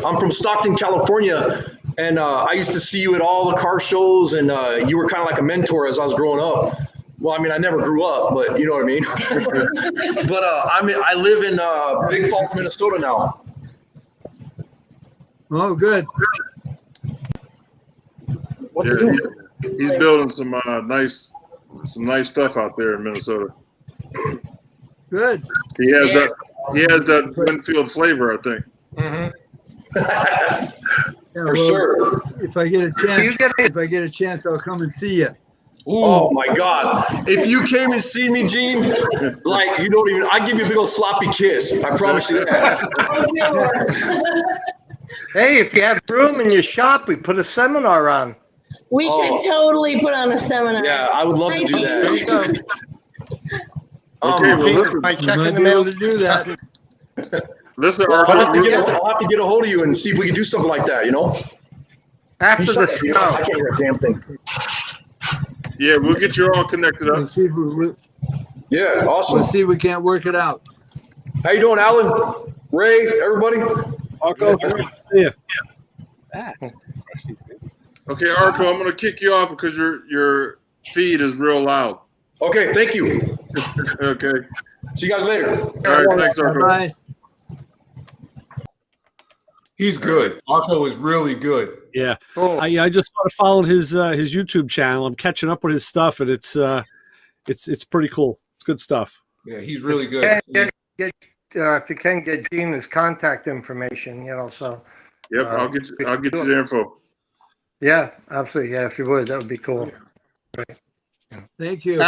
And I used to see you at all the car shows, and you were kind of like a mentor as I was growing up. Well, I mean, I never grew up, but you know what I mean. But I live in Big Falls, Minnesota now. Oh, good. What's it doing? He's building some nice stuff out there in Minnesota. Good. He has that Winfield flavor, I think. Mm-hmm. Yeah, For sure. If I get a chance, I'll come and see you. Oh my God! If you came and see me, Gene, like you don't even, I give you a big old sloppy kiss. I promise you that. Hey, if you have room in your shop, we put a seminar on. We could totally put on a seminar. Yeah, I would love to do There you that. go. Okay, well, listen. My check Might in the be able mail. to do that. Listen, I'll Arco. have to get a hold of you and see if we can do something like that. After the I snow. can't hear a damn thing. Yeah, we'll get you all connected We'll up. see if Yeah, awesome. we'll see if we can't work it out. How you doing, Alan? Ray, everybody? Arco, good to see you. Okay, Arco, I'm going to kick you off because your feed is real loud. Okay, thank you. Okay. See you guys later. All right, thanks, Arco. Bye. He's good. Arco is really good. Yeah, Cool. I just started following his YouTube channel. I'm catching up with his stuff, and it's pretty cool. It's good stuff. Yeah, he's really good. If you can get Gene his contact information, so. Yep, I'll get you the info. Yeah, absolutely. Yeah, if you would, that would be cool. Thank you.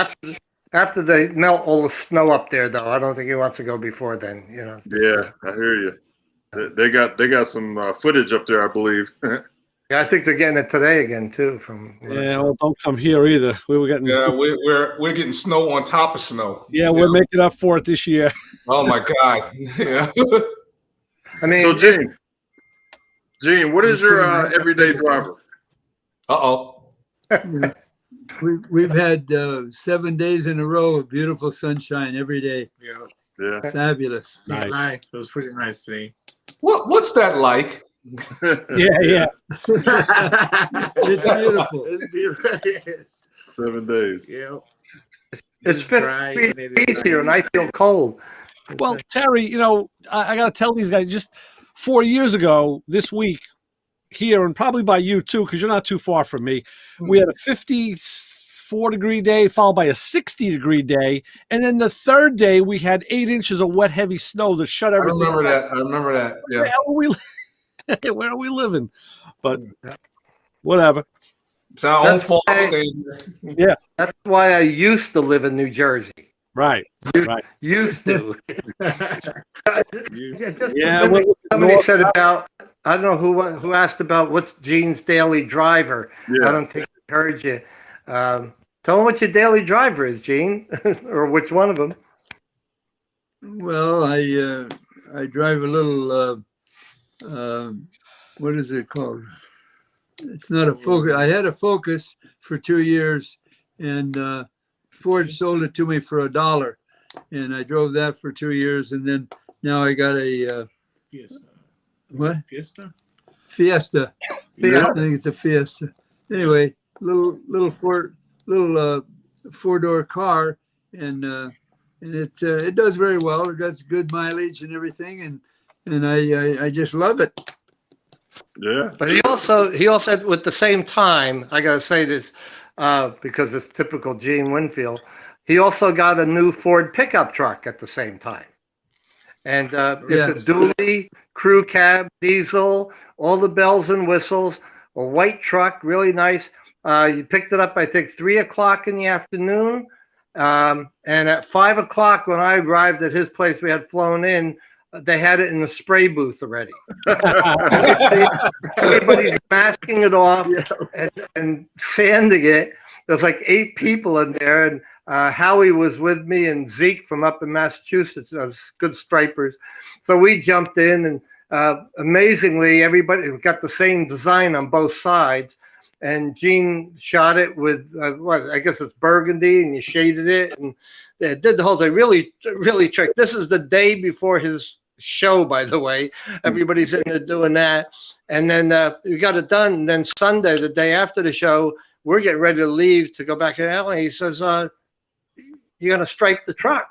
After they melt all the snow up there, though, I don't think he wants to go before then. Yeah, I hear you. They got some footage up there, I believe. Yeah, I think they're getting it today again too. Yeah, well, don't come here either. We were getting. Yeah, we're getting snow on top of snow. Yeah, we're making up for it this year. Oh my God. Yeah. I mean, so Gene, what is your everyday driver? We've had 7 days in a row of beautiful sunshine every day. Yeah. Fabulous. Nice. It was pretty nice today. What's that like? Yeah. It's beautiful. It's beautiful. Yes. 7 days. Yeah. it's 50 degrees here, and I feel cold. Well, Terry, I got to tell these guys, just 4 years ago this week here, and probably by you too, because you're not too far from me, we had a 54-degree day followed by a 60-degree day, and then the third day we had 8 inches of wet, heavy snow that shut everything. I remember that. Yeah. Where are we living? But whatever. It's our own That's fault. why- Yeah. That's why I used to live in New Jersey. Right. Used to. Yeah. Somebody said about, I don't know who asked about what's Gene's daily driver. Yeah. I don't think I heard you. Tell them what your daily driver is, Gene, or which one of them. Well, I drive a little. What is it called? It's not a Focus. I had a Focus for 2 years, and Ford sold it to me for $1, and I drove that for 2 years, and then now I got a Fiesta. what? Fiesta? Fiesta. Yeah. I think it's a Fiesta. Anyway, little four-door car, and it does very well. It does good mileage and everything, and I just love it. Yeah. But he also at the same time, I gotta say this because it's typical Gene Winfield. He also got a new Ford pickup truck at the same time, and it's a dually crew cab diesel, all the bells and whistles, a white truck, really nice. You picked it up, I think, 3 o'clock in the afternoon, and at 5 o'clock when I arrived at his place, we had flown in. They had it in the spray booth already. Everybody's masking it off and sanding it. There's like 8 people in there, and Howie was with me, and Zeke from up in Massachusetts, good stripers. So we jumped in, and amazingly, everybody got the same design on both sides. And Gene shot it with I guess it's burgundy, and you shaded it, and they did the whole thing. Really, really trick. This is the day before his show, by the way. Everybody's in there doing that, and then we got it done. And then Sunday, the day after the show, we're getting ready to leave to go back in LA. He says, "You're gonna stripe the truck,"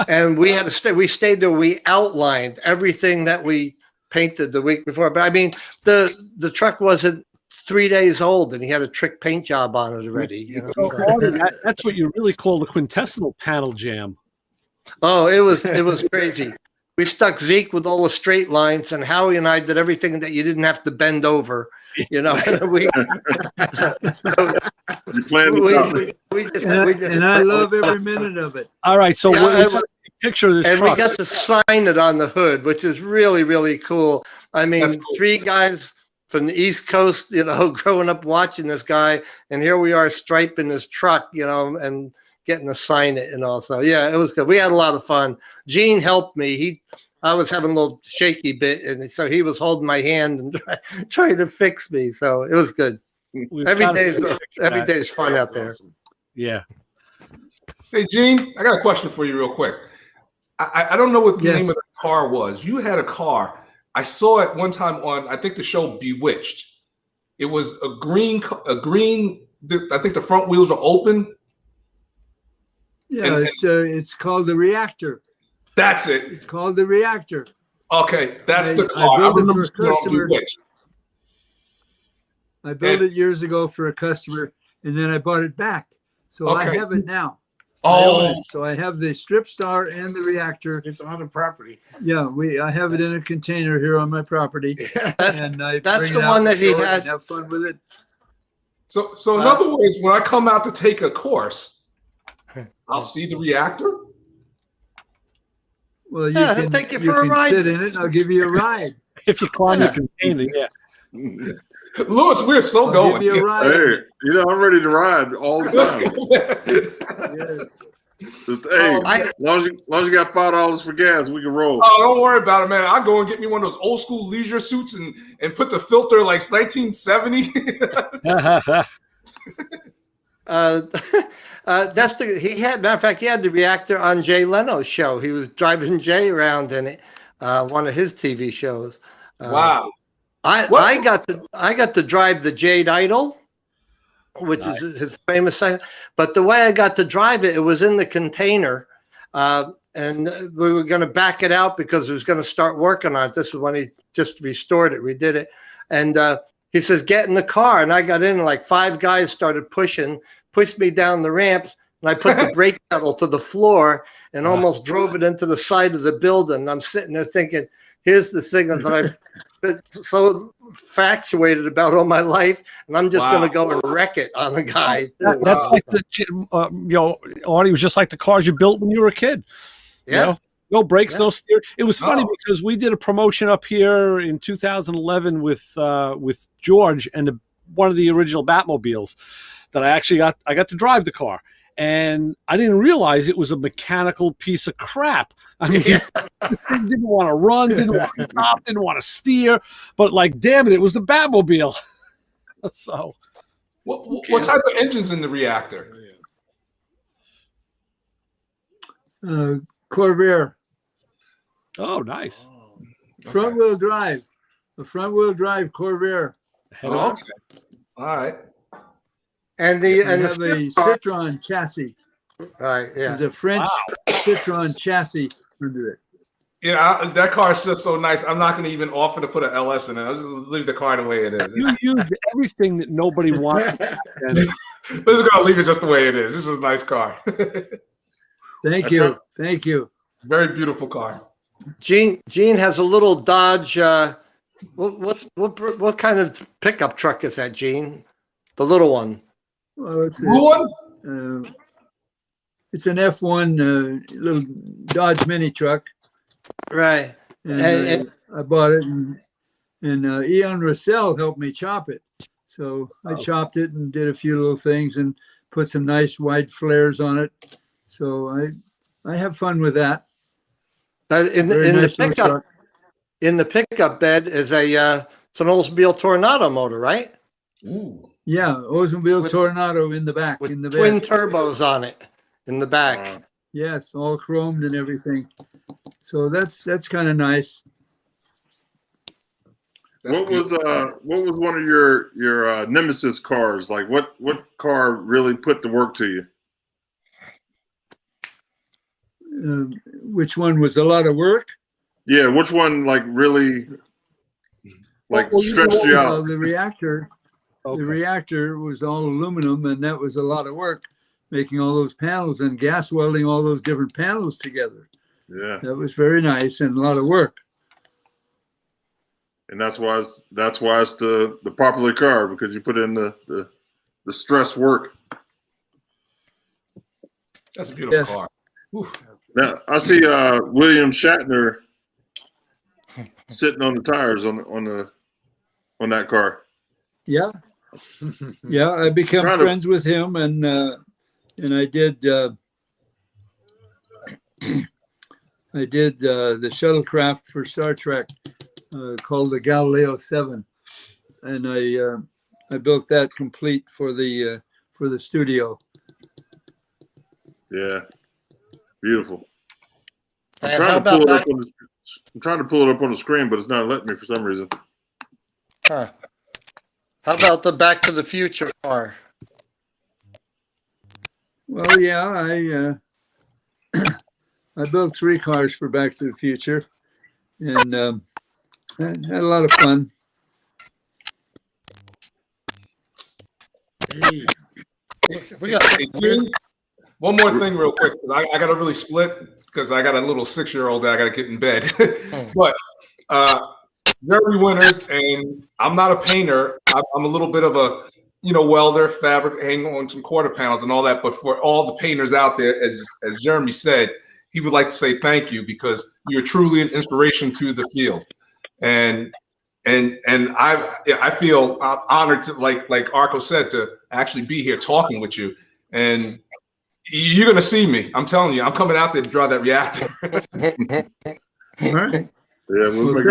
and we had to stay. We stayed there. We outlined everything that we painted the week before. But I mean, the truck wasn't 3 days old, and he had a trick paint job on it already. That's what you really call the quintessential panel jam. Oh, it was crazy. We stuck Zeke with all the straight lines, and Howie and I did everything that you didn't have to bend over. You planned And I love every minute of it. All right, so picture this and truck. we got to sign it on the hood, which is really, really cool. I mean, cool. 3 guys from the East Coast, growing up watching this guy, and here we are striping his truck, and getting to sign it and all. So yeah, it was good. We had a lot of fun. Gene helped me. I was having a little shaky bit, and so he was holding my hand and trying to fix me. So it was good. Every day is fun out there. Awesome. Yeah. Hey, Gene, I got a question for you real quick. I don't know what the name of the car was. You had a car. I saw it one time on, I think, the show Bewitched. It was a green. I think the front wheels are open. Yeah, it's called the Reactor. That's it. It's called the Reactor. Okay, that's the car. I built it for a customer. Bewitched. I built it years ago for a customer, and then I bought it back. So I have it now. I own Oh, it. So I have the strip star and the reactor. It's on the property. Yeah, I have it in a container here on my property, and I That's bring the it out one and that he show it had. and have fun with it. so in other words, when I come out to take a course, I'll see the reactor. Well, you Yeah, he'll can take you for a can ride. sit in it, and I'll give you a ride. If you climb Yeah. the container, yeah. Lewis, we're so I'll going. give you a ride. Hey, you know, I'm ready to ride all the Let's time. go. Yes. Just, hey, Oh, as long as you got $5 for gas, we can roll. Oh, don't worry about it, man. I'll go and get me one of those old school leisure suits and put the filter like 1970. That's he had. Matter of fact, he had the reactor on Jay Leno's show. He was driving Jay around in it, one of his TV shows. Wow. I got to drive the Jade Idol, which is his famous thing. But the way I got to drive it, it was in the container, and we were going to back it out because he was going to start working on it. This is when he just restored it, redid it, and he says, "Get in the car," and I got in, and like 5 guys started pushed me down the ramps, and I put the brake pedal to the floor and almost drove it into the side of the building. I'm sitting there thinking, here's the thing that I've been so infatuated about all my life, and I'm just going to go and wreck it on the guy. That's like the Artie was just like the cars you built when you were a kid. Yeah. You know? No brakes, Yeah. no steer. It was funny Oh. because we did a promotion up here in 2011 with George and one of the original Batmobiles that I got to drive the car, and I didn't realize it was a mechanical piece of crap. I mean, this thing didn't want to run, didn't want to stop, didn't want to steer, but like, damn it was the Batmobile. So, What type of engine's in the reactor? Corvair, oh, nice. front wheel drive, a front wheel drive Corvair. Head Oh, on. okay. All right. And I the have a Citroen chassis. right, yeah. There's a French Citroen chassis under it. Yeah, that car is just so nice. I'm not going to even offer to put an LS in it. I'll just leave the car the way it is. You used everything that nobody wanted. And We're just going to leave it just the way it is. This is a nice car. Thank you. Thank you. Very beautiful car. Gene has a little Dodge. What kind of pickup truck is that, Gene? The little one. Well, it's Blue one? it's an F1 little Dodge mini truck. Right. And I bought it, and Ian Russell helped me chop it. So I chopped it and did a few little things and put some nice wide flares on it. So I have fun with that. In Very the nice little pickup truck. in the pickup bed is it's an Oldsmobile Tornado motor, right? Ooh. Yeah, Oldsmobile With- Tornado in the back, With in the twin bed. turbos on it in the back. Yes, all chromed and everything. So that's kind of nice. What was one of your nemesis cars? Like what car really put the work to you? Which one was a lot of work? Yeah, which one like really like stretched you Well, out? the reactor. Okay. The reactor was all aluminum, and that was a lot of work, making all those panels and gas welding all those different panels together. Yeah, That was very nice and a lot of work. and that's why it's the popular car, because you put in the stress work. That's a beautiful Yes. car. Oof. Now I see William Shatner sitting on the tires on that car. Yeah, yeah. I became Trying to- friends with him, and I did I did the shuttlecraft for Star Trek called the Galileo 7, and I built that complete for the studio. Yeah, beautiful. I'm And trying how to pull about it up on I'm trying to pull it up on the screen, but it's not letting me for some reason. Huh. How about the Back to the Future car? Well, yeah, I built 3 cars for Back to the Future, and had a lot of fun. Hey, We got Hey, Gene, One more thing, real quick. I got to really split because I got a little 6-year-old that I got to get in bed. But Jeremy Winters, and I'm not a painter. I'm a little bit of a welder, fabric, hang on some quarter panels and all that. But for all the painters out there, as Jeremy said, he would like to say thank you because you're truly an inspiration to the field. And I feel honored to, like Arco said, to actually be here talking with you. And you're gonna see me. I'm telling you, I'm coming out there to draw that reactor. All right. Yeah, we'll make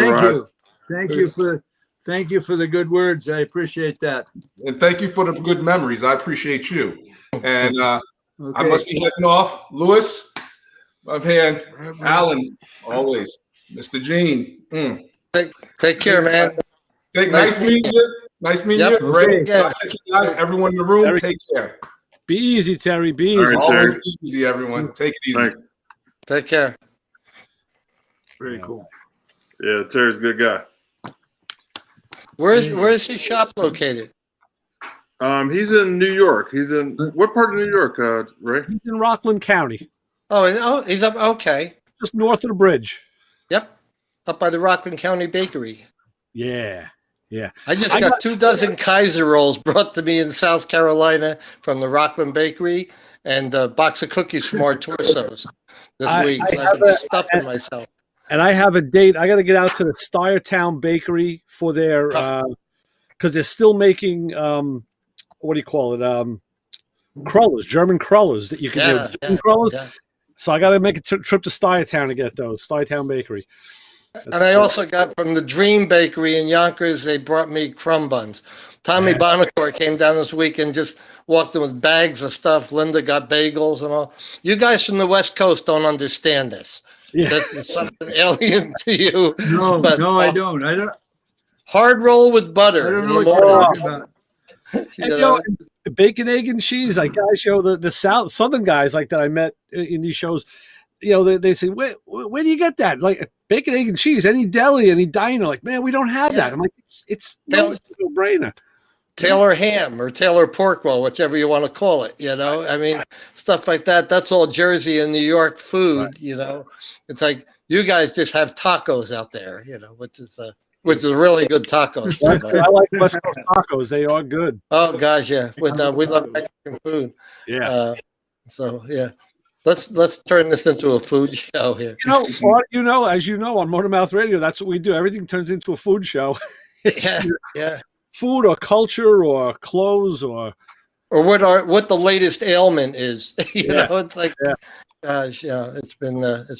Thank a you. Thank you for the good words. I appreciate that. And thank you for the good memories. I appreciate you. And I must be heading off. Lewis, my man, Alan, always. Mr. Gene. Take care, man. Nice meeting you. Nice meeting you. Great. Thank you guys. Everyone in the room, take care. Be easy, Terry. Be easy. All right, Always Terry. easy, everyone. Take it easy. Thanks. Take care. Very cool. Yeah, Terry's a good guy. Where's his shop located? He's in New York. He's in what part of New York, Ray? He's in Rockland County, Oh, he's up. Okay. just north of the bridge. Yep. Up by the Rockland County Bakery. Yeah. I got 24 Kaiser rolls brought to me in South Carolina from the Rockland Bakery and a box of cookies from our torsos this week. So I've been stuffing myself. And I have a date. I got to get out to the Stuyertown Bakery for their because they're still making what do you call it? Crullers, German crullers that you can do. German crullers. Yeah. So I got to make a trip to Stuyertown to get those. Stuyertown Bakery. And I also got from the Dream Bakery in Yonkers, they brought me crumb buns. Tommy Bonacore came down this week and just walked in with bags of stuff. Linda got bagels and all. You guys from the West Coast don't understand this. Yeah. That's something alien to you. No, But, I don't. Hard roll with butter. I don't in know the what you're morning. talking about. And, you know, bacon, egg, and cheese. Like guys, the Southern guys like that I met in these shows. They say, where do you get that? Like bacon, egg, and cheese. Any deli, any diner. Like, man, we don't have that. I'm like, it's a no-brainer. Taylor ham or Taylor porkwell, whichever you want to call it. I mean, stuff like that. That's all Jersey and New York food. Right. It's like you guys just have tacos out there. Which is really good tacos. I like West Coast tacos. They are good. Oh gosh, yeah. We love Mexican food. Yeah. Let's turn this into a food show here. As you know, on Motormouth Radio, that's what we do. Everything turns into a food show. Yeah. Food or culture or clothes or what the latest ailment is. It's like, gosh, it's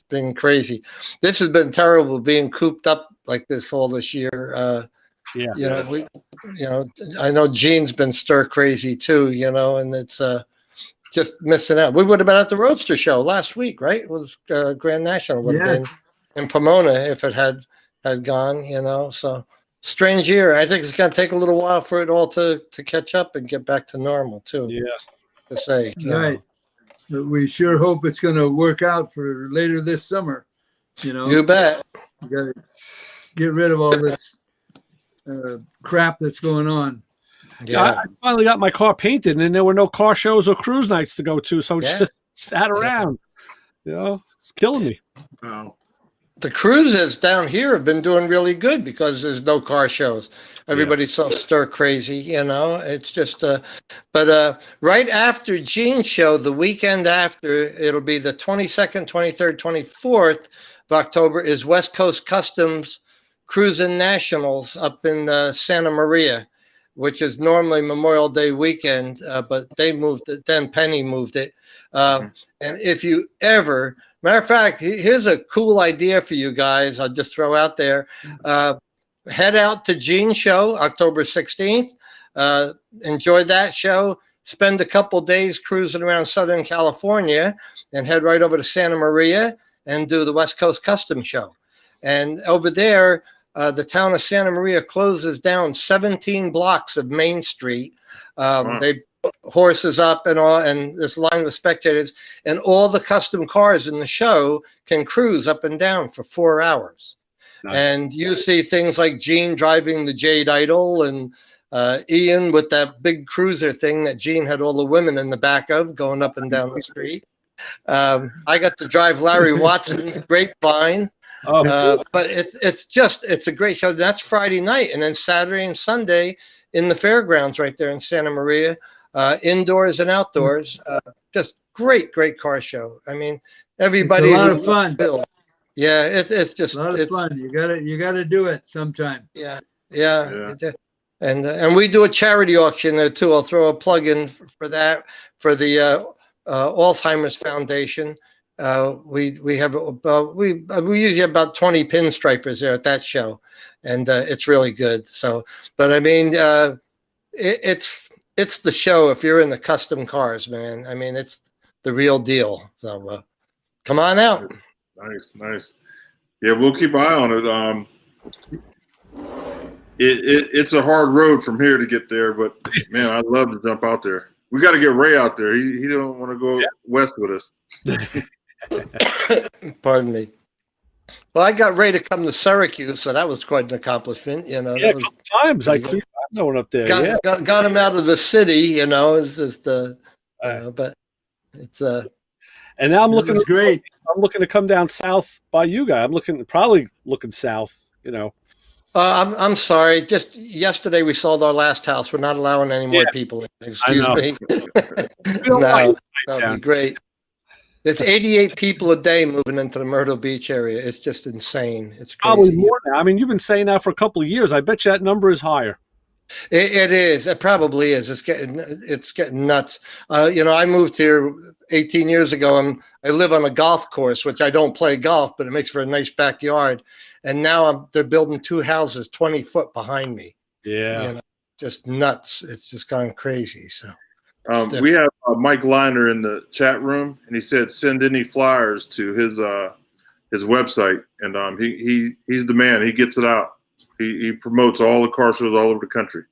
been crazy. This has been terrible being cooped up like this all this year. I know Gene's been stir crazy too. And it's just missing out. We would have been at the Roadster show last week, right? It was Grand National would have been in Pomona if it had gone. So strange year. I think it's going to take a little while for it all to catch up and get back to normal too. Yeah. To say, Right. But we sure hope it's going to work out for later this summer. You bet. You got to get rid of all this crap that's going on. Yeah, I finally got my car painted, and there were no car shows or cruise nights to go to, so just sat around. It's killing me. Wow. The cruises down here have been doing really good because there's no car shows. Everybody's so stir crazy, It's just, but right after Gene's show, the weekend after, it'll be the 22nd, 23rd, 24th of October is West Coast Customs Cruising Nationals up in Santa Maria, which is normally Memorial Day weekend, but they moved it. Then Penny moved it. And if you ever, matter of fact, here's a cool idea for you guys. I'll just throw out there. Head out to Gene's show, October 16th. Enjoy that show. Spend a couple days cruising around Southern California and head right over to Santa Maria and do the West Coast Customs show. And over there, the town of Santa Maria closes down 17 blocks of Main Street. They horses up and all, and this line of spectators, and all the custom cars in the show can cruise up and down for 4 hours. Nice. And you see things like Gene driving the Jade Idol and Ian with that big cruiser thing that Gene had all the women in the back of going up and down the street. I got to drive Larry Watson's Grapevine. But it's a great show. That's Friday night, and then Saturday and Sunday in the fairgrounds right there in Santa Maria, indoors and outdoors. Just great car show. I mean, everybody. It's a lot of fun. Yeah, it's just a lot of fun. You gotta do it sometime. Yeah. And we do a charity auction there too. I'll throw a plug in for that for the Alzheimer's Foundation. We usually have about 20 pinstripers there at that show, and it's really good. So, but I mean, it's the show if you're in the custom cars, man. I mean, it's the real deal. So come on out. Nice. Yeah, we'll keep an eye on it. It's a hard road from here to get there, but man, I'd love to jump out there. We got to get Ray out there. He don't want to go west with us. Pardon me. Well, I got Ray to come to Syracuse, so that was quite an accomplishment. You know, a couple times, like 3 times I went up there. Got him out of the city. You know, it's just but it's And now I'm looking. Great. I'm looking to come down south by you guys. I'm probably looking south. You know. I'm sorry. Just yesterday we sold our last house. We're not allowing any more people in. Excuse me. No, that would be great. There's 88 people a day moving into the Myrtle Beach area. It's just insane. It's crazy. Probably more now. I mean, you've been saying that for a couple of years. I bet you that number is higher. It is. It probably is. It's getting nuts. You know, I moved here 18 years ago, and I live on a golf course, which I don't play golf, but it makes for a nice backyard. And now they're building 2 houses 20 foot behind me. Yeah. You know, just nuts. It's just gone crazy. So we have Mike Liner in the chat room, and he said send any flyers to his website, and he's the man. He gets it out. He promotes all the car shows all over the country.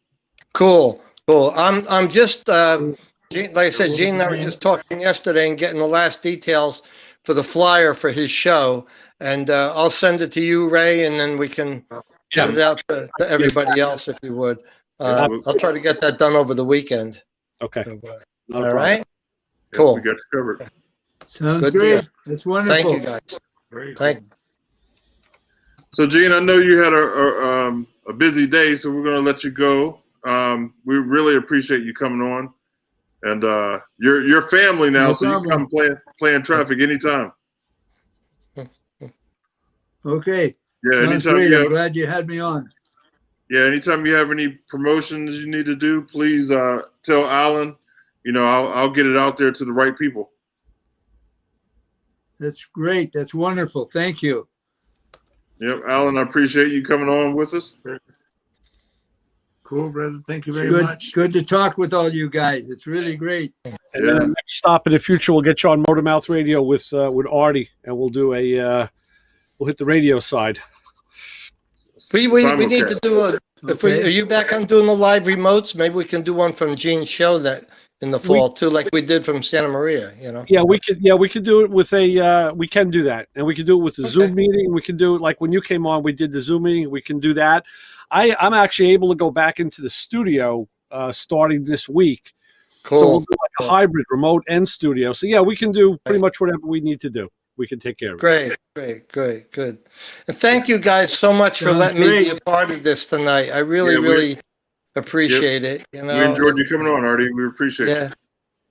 Cool. I'm just like I said, Gene and I were just talking yesterday and getting the last details for the flyer for his show, and I'll send it to you, Ray, and then we can get it out to everybody else if you would. I'll try to get that done over the weekend. Okay. All right. Yeah, Cool. we got you covered. Sounds Good great. deal. That's wonderful. Thank you, guys. Thank you. So, Gene, I know you had a busy day, so we're going to let you go. We really appreciate you coming on, and your family now, No so you problem. can come playing traffic anytime. Okay. Yeah, Sounds anytime great. you I'm have, glad you had me on. yeah, anytime you have any promotions you need to do, please tell Alan. You know, I'll get it out there to the right people. That's great. That's wonderful. Thank you. Yep, Alan, I appreciate you coming on with us. Cool, brother. Thank you very Good, much. good to talk with all you guys. It's really great. And then the next stop in the future, we'll get you on Motor Mouth Radio with Artie, and we'll do we'll hit the radio side. We need to do a. Are you back on doing the live remotes? Maybe we can do one from Gene's show that in the fall too, like we did from Santa Maria. You know. Yeah, we could do it with we can do that, and we can do it with the Zoom meeting. We can do it like when you came on. We did the Zoom meeting. We can do that. I'm actually able to go back into the studio starting this week. Cool. So we'll do like a hybrid, remote and studio. So yeah, we can do pretty much whatever we need to do. We can take care of it. Great, good. And thank you guys so much for letting me be a part of this tonight. I really appreciate it. You know, we enjoyed you coming on, Artie. We appreciate it. Yeah.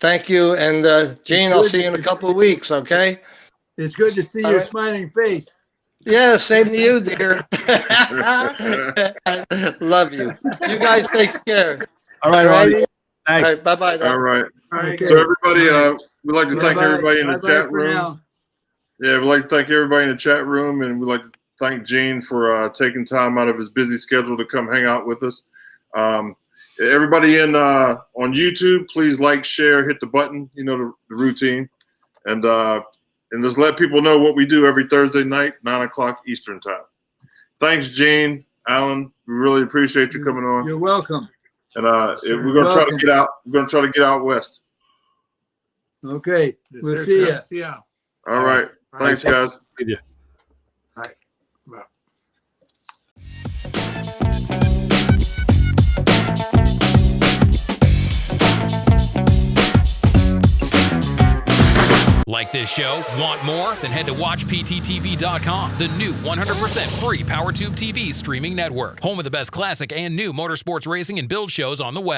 Thank you. And Gene, I'll see you in a couple of weeks, okay? It's good to see your smiling face. Yeah, same to you, dear. Love you. You guys take care. All right, Artie. Thanks. All right, bye-bye. All right. Okay. So everybody, we'd like to thank everybody in the chat for room. now. Yeah, we'd like to thank everybody in the chat room, and we'd like to thank Gene for taking time out of his busy schedule to come hang out with us. Everybody on YouTube, please like, share, hit the button, you know, the routine. And just let people know what we do every Thursday night, 9 o'clock Eastern time. Thanks, Gene, Alan. We really appreciate you coming on. You're welcome. And we're going to try to get out. We're going to try to get out west. Okay. Yes, We'll sir. see you. See ya. All right. Thanks, guys. Yeah. All right. Bye. like this show? Want more? Then head to WatchPTTV.com, the new 100% free PowerTube TV streaming network. Home of the best classic and new motorsports racing and build shows on the web.